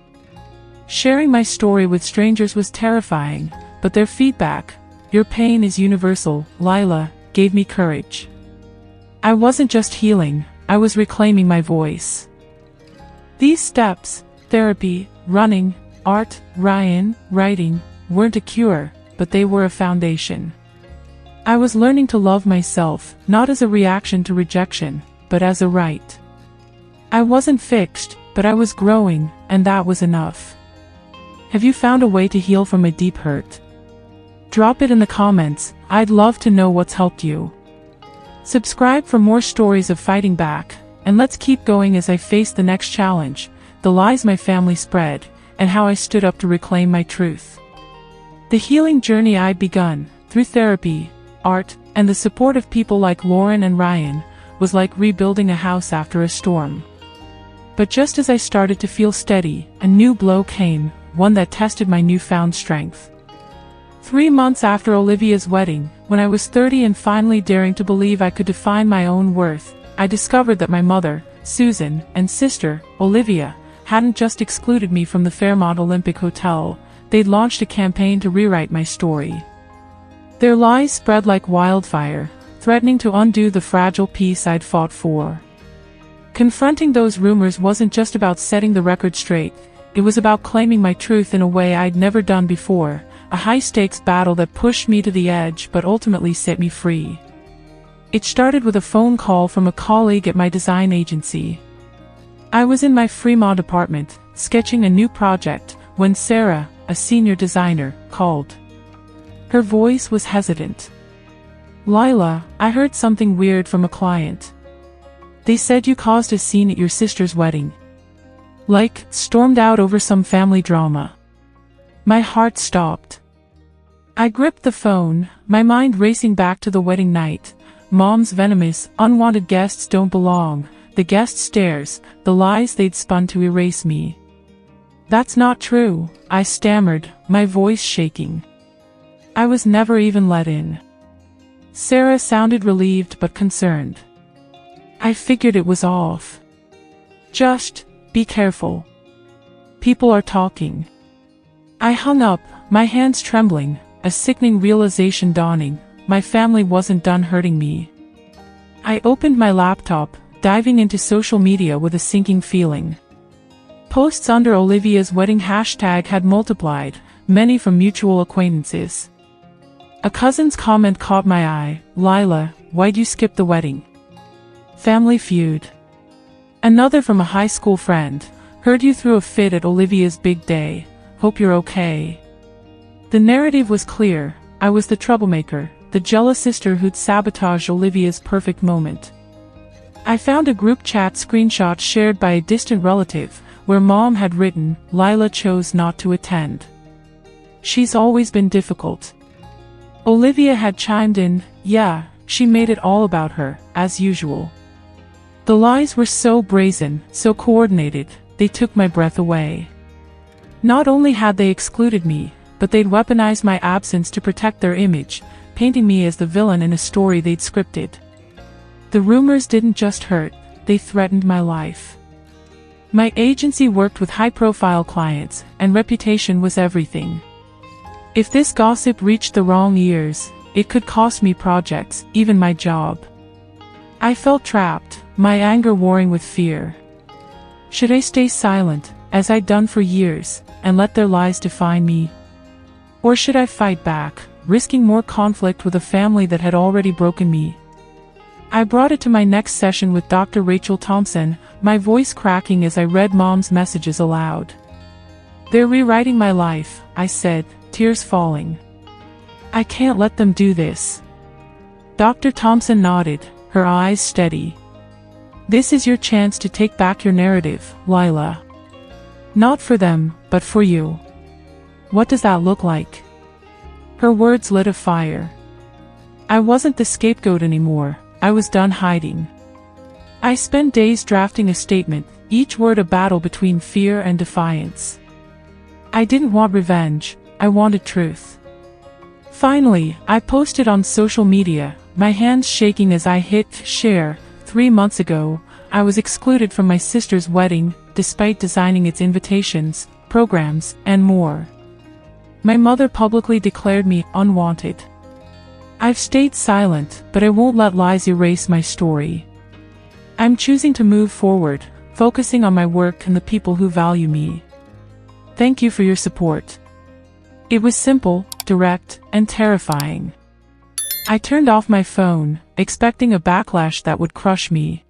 Sharing my story with strangers was terrifying, but their feedback, "Your pain is universal, Lila," gave me courage. I wasn't just healing, I was reclaiming my voice. These steps, therapy, running, art, Ryan, writing, weren't a cure, but they were a foundation. I was learning to love myself, not as a reaction to rejection, but as a right. I wasn't fixed, but I was growing, and that was enough. Have you found a way to heal from a deep hurt? Drop it in the comments, I'd love to know what's helped you. Subscribe for more stories of fighting back, and let's keep going as I face the next challenge, the lies my family spread, and how I stood up to reclaim my truth. The healing journey I'd begun, through therapy, art, and the support of people like Lauren and Ryan, was like rebuilding a house after a storm. But just as I started to feel steady, a new blow came, one that tested my newfound strength. 3 months after Olivia's wedding, when I was 30 and finally daring to believe I could define my own worth, I discovered that my mother, Susan, and sister, Olivia, hadn't just excluded me from the Fairmont Olympic Hotel, they'd launched a campaign to rewrite my story. Their lies spread like wildfire, threatening to undo the fragile peace I'd fought for. Confronting those rumors wasn't just about setting the record straight, it was about claiming my truth in a way I'd never done before, a high-stakes battle that pushed me to the edge but ultimately set me free. It started with a phone call from a colleague at my design agency. I was in my Fremont apartment, sketching a new project, when Sarah, a senior designer, called. Her voice was hesitant. "Lila, I heard something weird from a client. They said you caused a scene at your sister's wedding. Like, stormed out over some family drama." My heart stopped. I gripped the phone, my mind racing back to the wedding night. Mom's venomous, unwanted guests don't belong, the guest stares, the lies they'd spun to erase me. That's not true, I stammered, my voice shaking. I was never even let in. Sarah sounded relieved but concerned. I figured it was off. Just, be careful. People are talking. I hung up, my hands trembling, a sickening realization dawning, my family wasn't done hurting me. I opened my laptop, diving into social media with a sinking feeling. Posts under Olivia's wedding hashtag had multiplied, many from mutual acquaintances. A cousin's comment caught my eye, "Lila, why'd you skip the wedding?" Family feud. Another from a high school friend, "Heard you threw a fit at Olivia's big day, hope you're okay." The narrative was clear, I was the troublemaker, the jealous sister who'd sabotage Olivia's perfect moment. I found a group chat screenshot shared by a distant relative, where Mom had written, "Lila chose not to attend. She's always been difficult." Olivia had chimed in, "Yeah, she made it all about her, as usual." The lies were so brazen, so coordinated, they took my breath away. Not only had they excluded me, but they'd weaponized my absence to protect their image, painting me as the villain in a story they'd scripted. The rumors didn't just hurt, they threatened my life. My agency worked with high-profile clients, and reputation was everything. If this gossip reached the wrong ears, it could cost me projects, even my job. I felt trapped, my anger warring with fear. Should I stay silent, as I'd done for years, and let their lies define me? Or should I fight back, risking more conflict with a family that had already broken me? I brought it to my next session with Dr. Rachel Thompson, my voice cracking as I read Mom's messages aloud. "They're rewriting my life," I said, tears falling. "I can't let them do this." Dr. Thompson nodded, her eyes steady. "This is your chance to take back your narrative, Lila. Not for them, but for you. What does that look like?" Her words lit a fire. I wasn't the scapegoat anymore, I was done hiding. I spent days drafting a statement, each word a battle between fear and defiance. I didn't want revenge, I wanted truth. Finally, I posted on social media, my hands shaking as I hit share. 3 months ago, I was excluded from my sister's wedding, despite designing its invitations, programs, and more. My mother publicly declared me unwanted. I've stayed silent, but I won't let lies erase my story. I'm choosing to move forward, focusing on my work and the people who value me. Thank you for your support. It was simple, direct, and terrifying. I turned off my phone, expecting a backlash that would crush me.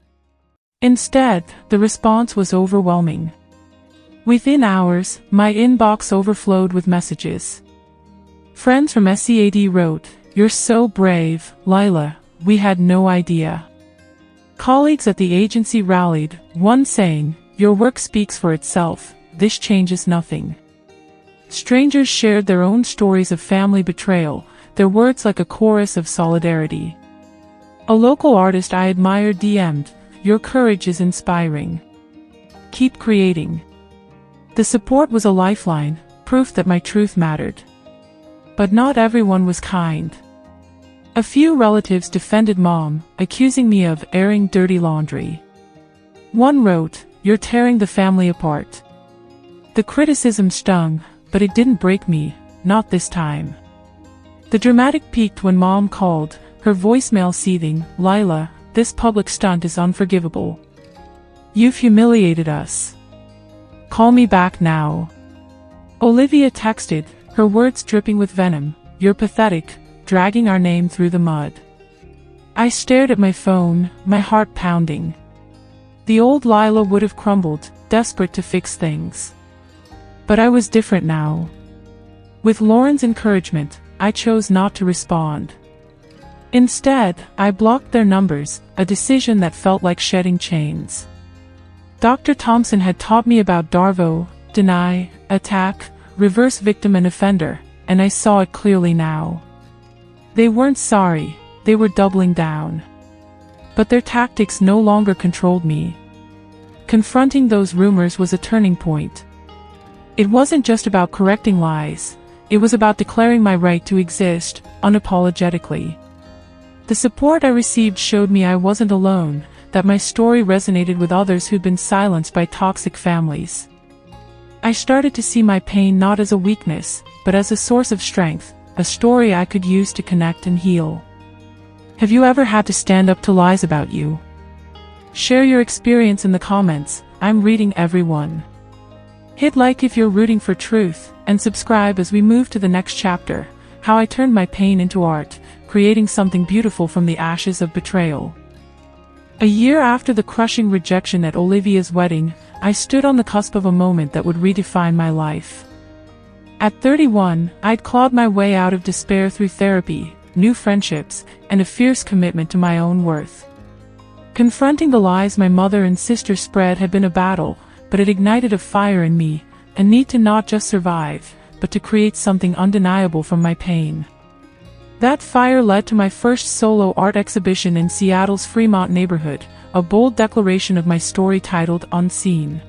Instead, the response was overwhelming. Within hours, my inbox overflowed with messages. Friends from SCAD wrote, "You're so brave, Lila, we had no idea." Colleagues at the agency rallied, one saying, "Your work speaks for itself, this changes nothing." Strangers shared their own stories of family betrayal, their words like a chorus of solidarity. A local artist I admired DM'd, "Your courage is inspiring. Keep creating." The support was a lifeline, proof that my truth mattered. But not everyone was kind. A few relatives defended Mom, accusing me of airing dirty laundry. One wrote, "You're tearing the family apart." The criticism stung, but it didn't break me, not this time. The dramatic peaked when Mom called, her voicemail seething, "Lila, this public stunt is unforgivable. You've humiliated us. Call me back now." Olivia texted, her words dripping with venom, "You're pathetic, dragging our name through the mud." I stared at my phone, my heart pounding. The old Lila would have crumbled, desperate to fix things. But I was different now. With Lauren's encouragement, I chose not to respond. Instead, I blocked their numbers, a decision that felt like shedding chains. Dr. Thompson had taught me about DARVO, deny, attack, reverse victim and offender, and I saw it clearly now. They weren't sorry, they were doubling down. But their tactics no longer controlled me. Confronting those rumors was a turning point. It wasn't just about correcting lies, it was about declaring my right to exist, unapologetically. The support I received showed me I wasn't alone, that my story resonated with others who'd been silenced by toxic families. I started to see my pain not as a weakness, but as a source of strength, a story I could use to connect and heal. Have you ever had to stand up to lies about you? Share your experience in the comments, I'm reading every one. Hit like if you're rooting for truth, and subscribe as we move to the next chapter, how I turned my pain into art, creating something beautiful from the ashes of betrayal. A year after the crushing rejection at Olivia's wedding, I stood on the cusp of a moment that would redefine my life. At 31, I'd clawed my way out of despair through therapy, new friendships, and a fierce commitment to my own worth. Confronting the lies my mother and sister spread had been a battle, but it ignited a fire in me, a need to not just survive, but to create something undeniable from my pain. That fire led to my first solo art exhibition in Seattle's Fremont neighborhood, a bold declaration of my story titled Unseen.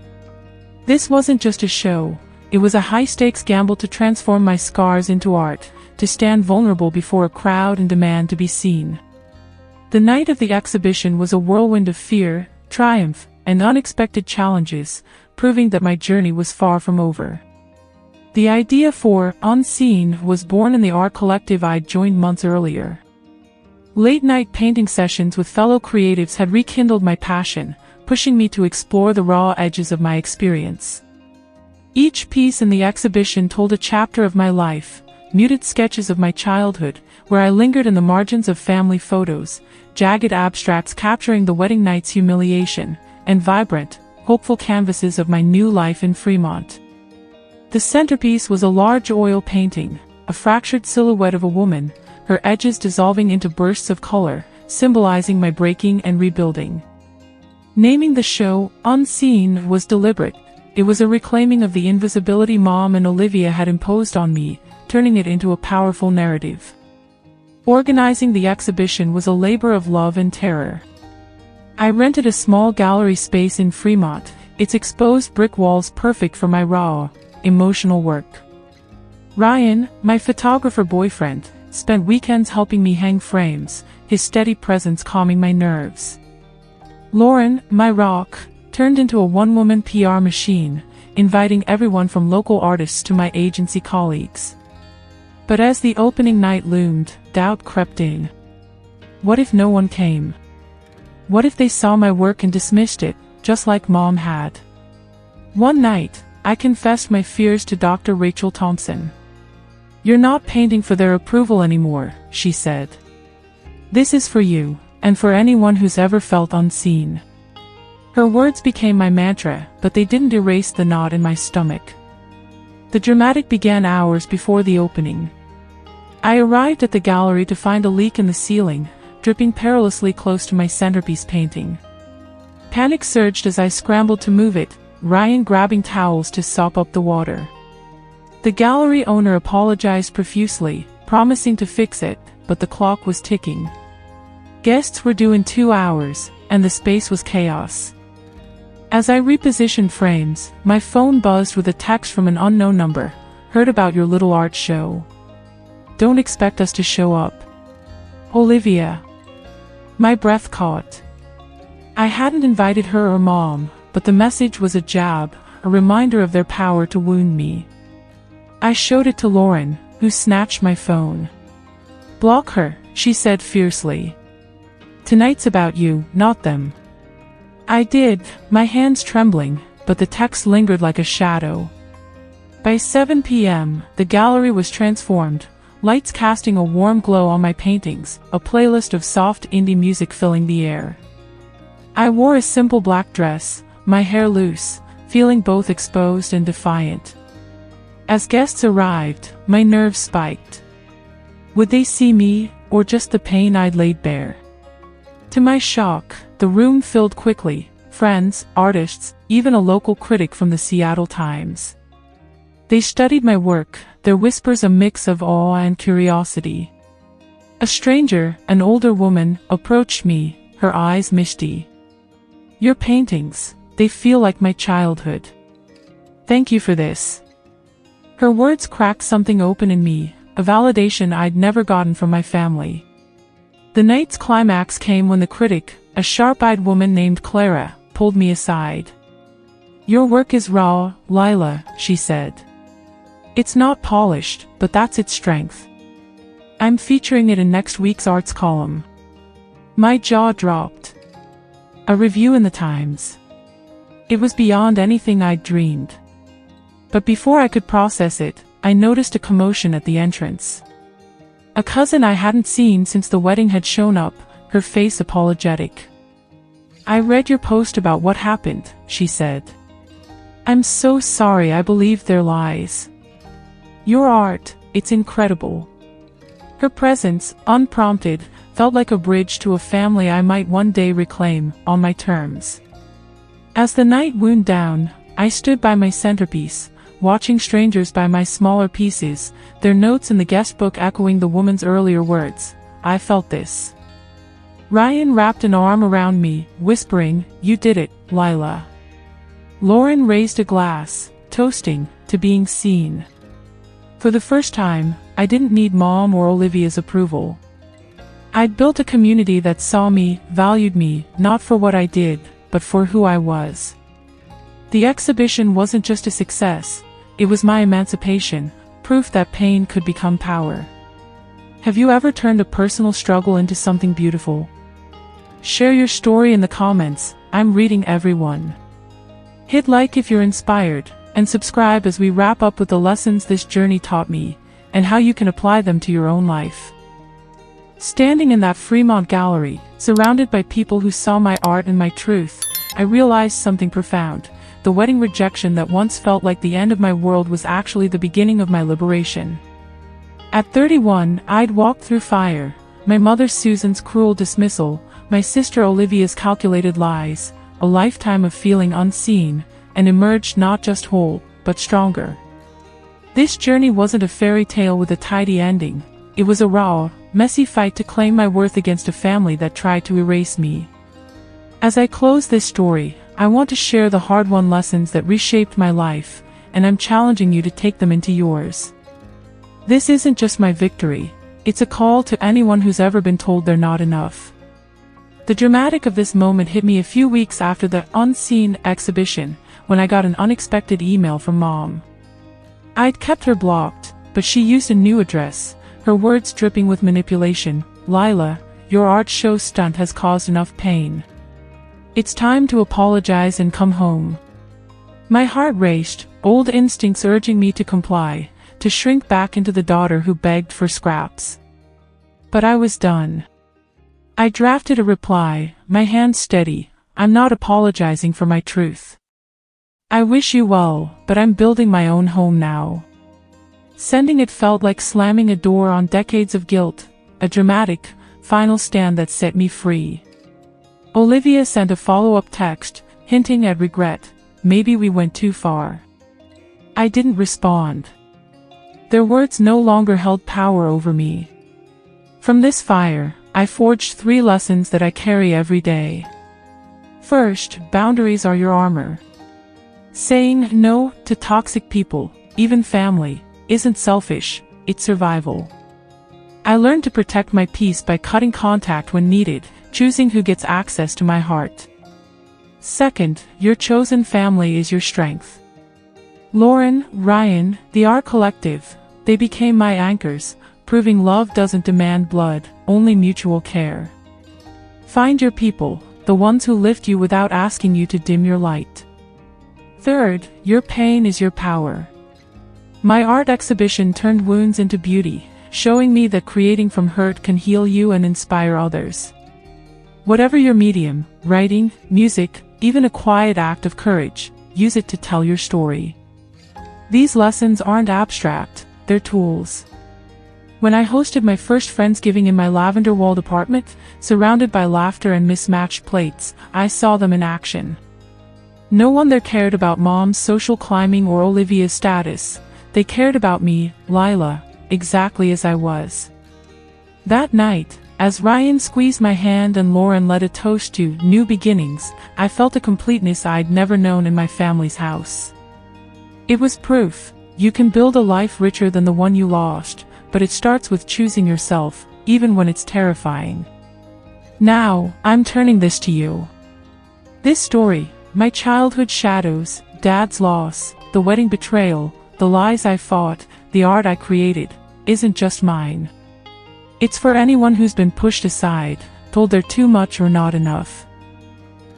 This wasn't just a show, it was a high-stakes gamble to transform my scars into art, to stand vulnerable before a crowd and demand to be seen. The night of the exhibition was a whirlwind of fear, triumph, and unexpected challenges, proving that my journey was far from over. The idea for Unseen was born in the art collective I'd joined months earlier. Late-night painting sessions with fellow creatives had rekindled my passion, pushing me to explore the raw edges of my experience. Each piece in the exhibition told a chapter of my life, muted sketches of my childhood, where I lingered in the margins of family photos, jagged abstracts capturing the wedding night's humiliation, and vibrant, hopeful canvases of my new life in Fremont. The centerpiece was a large oil painting, a fractured silhouette of a woman, her edges dissolving into bursts of color, symbolizing my breaking and rebuilding. Naming the show Unseen was deliberate. It was a reclaiming of the invisibility Mom and Olivia had imposed on me, turning it into a powerful narrative. Organizing the exhibition was a labor of love and terror. I rented a small gallery space in Fremont, its exposed brick walls perfect for my raw, emotional work. Ryan, my photographer boyfriend, spent weekends helping me hang frames, his steady presence calming my nerves. Lauren, my rock, turned into a one-woman PR machine, inviting everyone from local artists to my agency colleagues. But as the opening night loomed, doubt crept in. What if no one came? What if they saw my work and dismissed it, just like Mom had? One night, I confessed my fears to Dr. Rachel Thompson. "You're not painting for their approval anymore," she said. "This is for you, and for anyone who's ever felt unseen." Her words became my mantra, but they didn't erase the knot in my stomach. The dramatic began hours before the opening. I arrived at the gallery to find a leak in the ceiling, dripping perilously close to my centerpiece painting. Panic surged as I scrambled to move it, Ryan grabbing towels to sop up the water. The gallery owner apologized profusely, promising to fix it, but the clock was ticking. Guests were due in 2 hours, and the space was chaos. As I repositioned frames, my phone buzzed with a text from an unknown number. "Heard about your little art show. Don't expect us to show up. Olivia." My breath caught. I hadn't invited her or Mom, but the message was a jab, a reminder of their power to wound me. I showed it to Lauren, who snatched my phone. "Block her," she said fiercely. "Tonight's about you, not them." I did, my hands trembling, but the text lingered like a shadow. By 7 p.m., the gallery was transformed, lights casting a warm glow on my paintings, a playlist of soft indie music filling the air. I wore a simple black dress, my hair loose, feeling both exposed and defiant. As guests arrived, my nerves spiked. Would they see me, or just the pain I'd laid bare? To my shock, the room filled quickly, friends, artists, even a local critic from the Seattle Times. They studied my work, their whispers a mix of awe and curiosity. A stranger, an older woman, approached me, her eyes misty. "Your paintings, they feel like my childhood. Thank you for this." Her words cracked something open in me, a validation I'd never gotten from my family. The night's climax came when the critic, a sharp-eyed woman named Clara, pulled me aside. "Your work is raw, Lila," she said. "It's not polished, but that's its strength. I'm featuring it in next week's arts column." My jaw dropped. A review in the Times. It was beyond anything I'd dreamed. But before I could process it, I noticed a commotion at the entrance. A cousin I hadn't seen since the wedding had shown up, her face apologetic. "I read your post about what happened," she said. "I'm so sorry, I believed their lies. Your art, it's incredible." Her presence, unprompted, felt like a bridge to a family I might one day reclaim, on my terms. As the night wound down, I stood by my centerpiece, watching strangers buy my smaller pieces, their notes in the guest book echoing the woman's earlier words. I felt this. Ryan wrapped an arm around me, whispering, "You did it, Lila." Lauren raised a glass, toasting to being seen. For the first time, I didn't need Mom or Olivia's approval. I'd built a community that saw me, valued me, not for what I did, but for who I was. The exhibition wasn't just a success, it was my emancipation, proof that pain could become power. Have you ever turned a personal struggle into something beautiful? Share your story in the comments, I'm reading every one. Hit like if you're inspired, and subscribe as we wrap up with the lessons this journey taught me, and how you can apply them to your own life. Standing in that Fremont gallery, surrounded by people who saw my art and my truth, I realized something profound. The wedding rejection that once felt like the end of my world was actually the beginning of my liberation. At 31, I'd walked through fire, my mother Susan's cruel dismissal, my sister Olivia's calculated lies, a lifetime of feeling unseen, and emerged not just whole, but stronger. This journey wasn't a fairy tale with a tidy ending. It was a raw, messy fight to claim my worth against a family that tried to erase me. As I close this story, I want to share the hard-won lessons that reshaped my life, and I'm challenging you to take them into yours. This isn't just my victory, it's a call to anyone who's ever been told they're not enough. The dramatic of this moment hit me a few weeks after the Unseen exhibition, when I got an unexpected email from Mom. I'd kept her blocked, but she used a new address, her words dripping with manipulation. "Lila, your art show stunt has caused enough pain. It's time to apologize and come home." My heart raced, old instincts urging me to comply, to shrink back into the daughter who begged for scraps. But I was done. I drafted a reply, my hand steady. "I'm not apologizing for my truth. I wish you well, but I'm building my own home now." Sending it felt like slamming a door on decades of guilt, a dramatic, final stand that set me free. Olivia sent a follow-up text, hinting at regret. Maybe we went too far. I didn't respond. Their words no longer held power over me. From this fire, I forged 3 lessons that I carry every day. First, boundaries are your armor. Saying no to toxic people, even family, isn't selfish, it's survival. I learned to protect my peace by cutting contact when needed, choosing who gets access to my heart. Second, your chosen family is your strength. Lauren, Ryan, the art collective, they became my anchors, proving love doesn't demand blood, only mutual care. Find your people, the ones who lift you without asking you to dim your light. Third, your pain is your power. My art exhibition turned wounds into beauty, showing me that creating from hurt can heal you and inspire others. Whatever your medium, writing, music, even a quiet act of courage, use it to tell your story. These lessons aren't abstract, they're tools. When I hosted my first Friendsgiving in my lavender-walled apartment, surrounded by laughter and mismatched plates, I saw them in action. No one there cared about Mom's social climbing or Olivia's status. They cared about me, Lila, exactly as I was. That night, as Ryan squeezed my hand and Lauren led a toast to new beginnings, I felt a completeness I'd never known in my family's house. It was proof. You can build a life richer than the one you lost, but it starts with choosing yourself, even when it's terrifying. Now, I'm turning this to you. This story, my childhood shadows, Dad's loss, the wedding betrayal, the lies I fought, the art I created, isn't just mine. It's for anyone who's been pushed aside, told they're too much or not enough.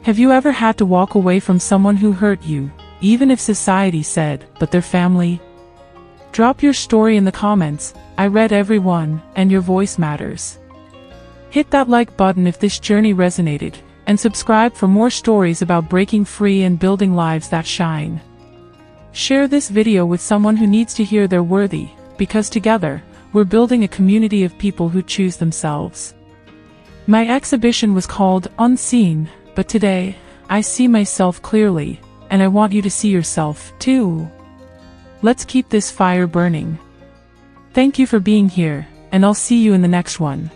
Have you ever had to walk away from someone who hurt you, even if society said, but their family? Drop your story in the comments. I read every one, and your voice matters. Hit that like button if this journey resonated, and subscribe for more stories about breaking free and building lives that shine. Share this video with someone who needs to hear they're worthy, because together, we're building a community of people who choose themselves. My exhibition was called Unseen, but today, I see myself clearly, and I want you to see yourself, too. Let's keep this fire burning. Thank you for being here, and I'll see you in the next one.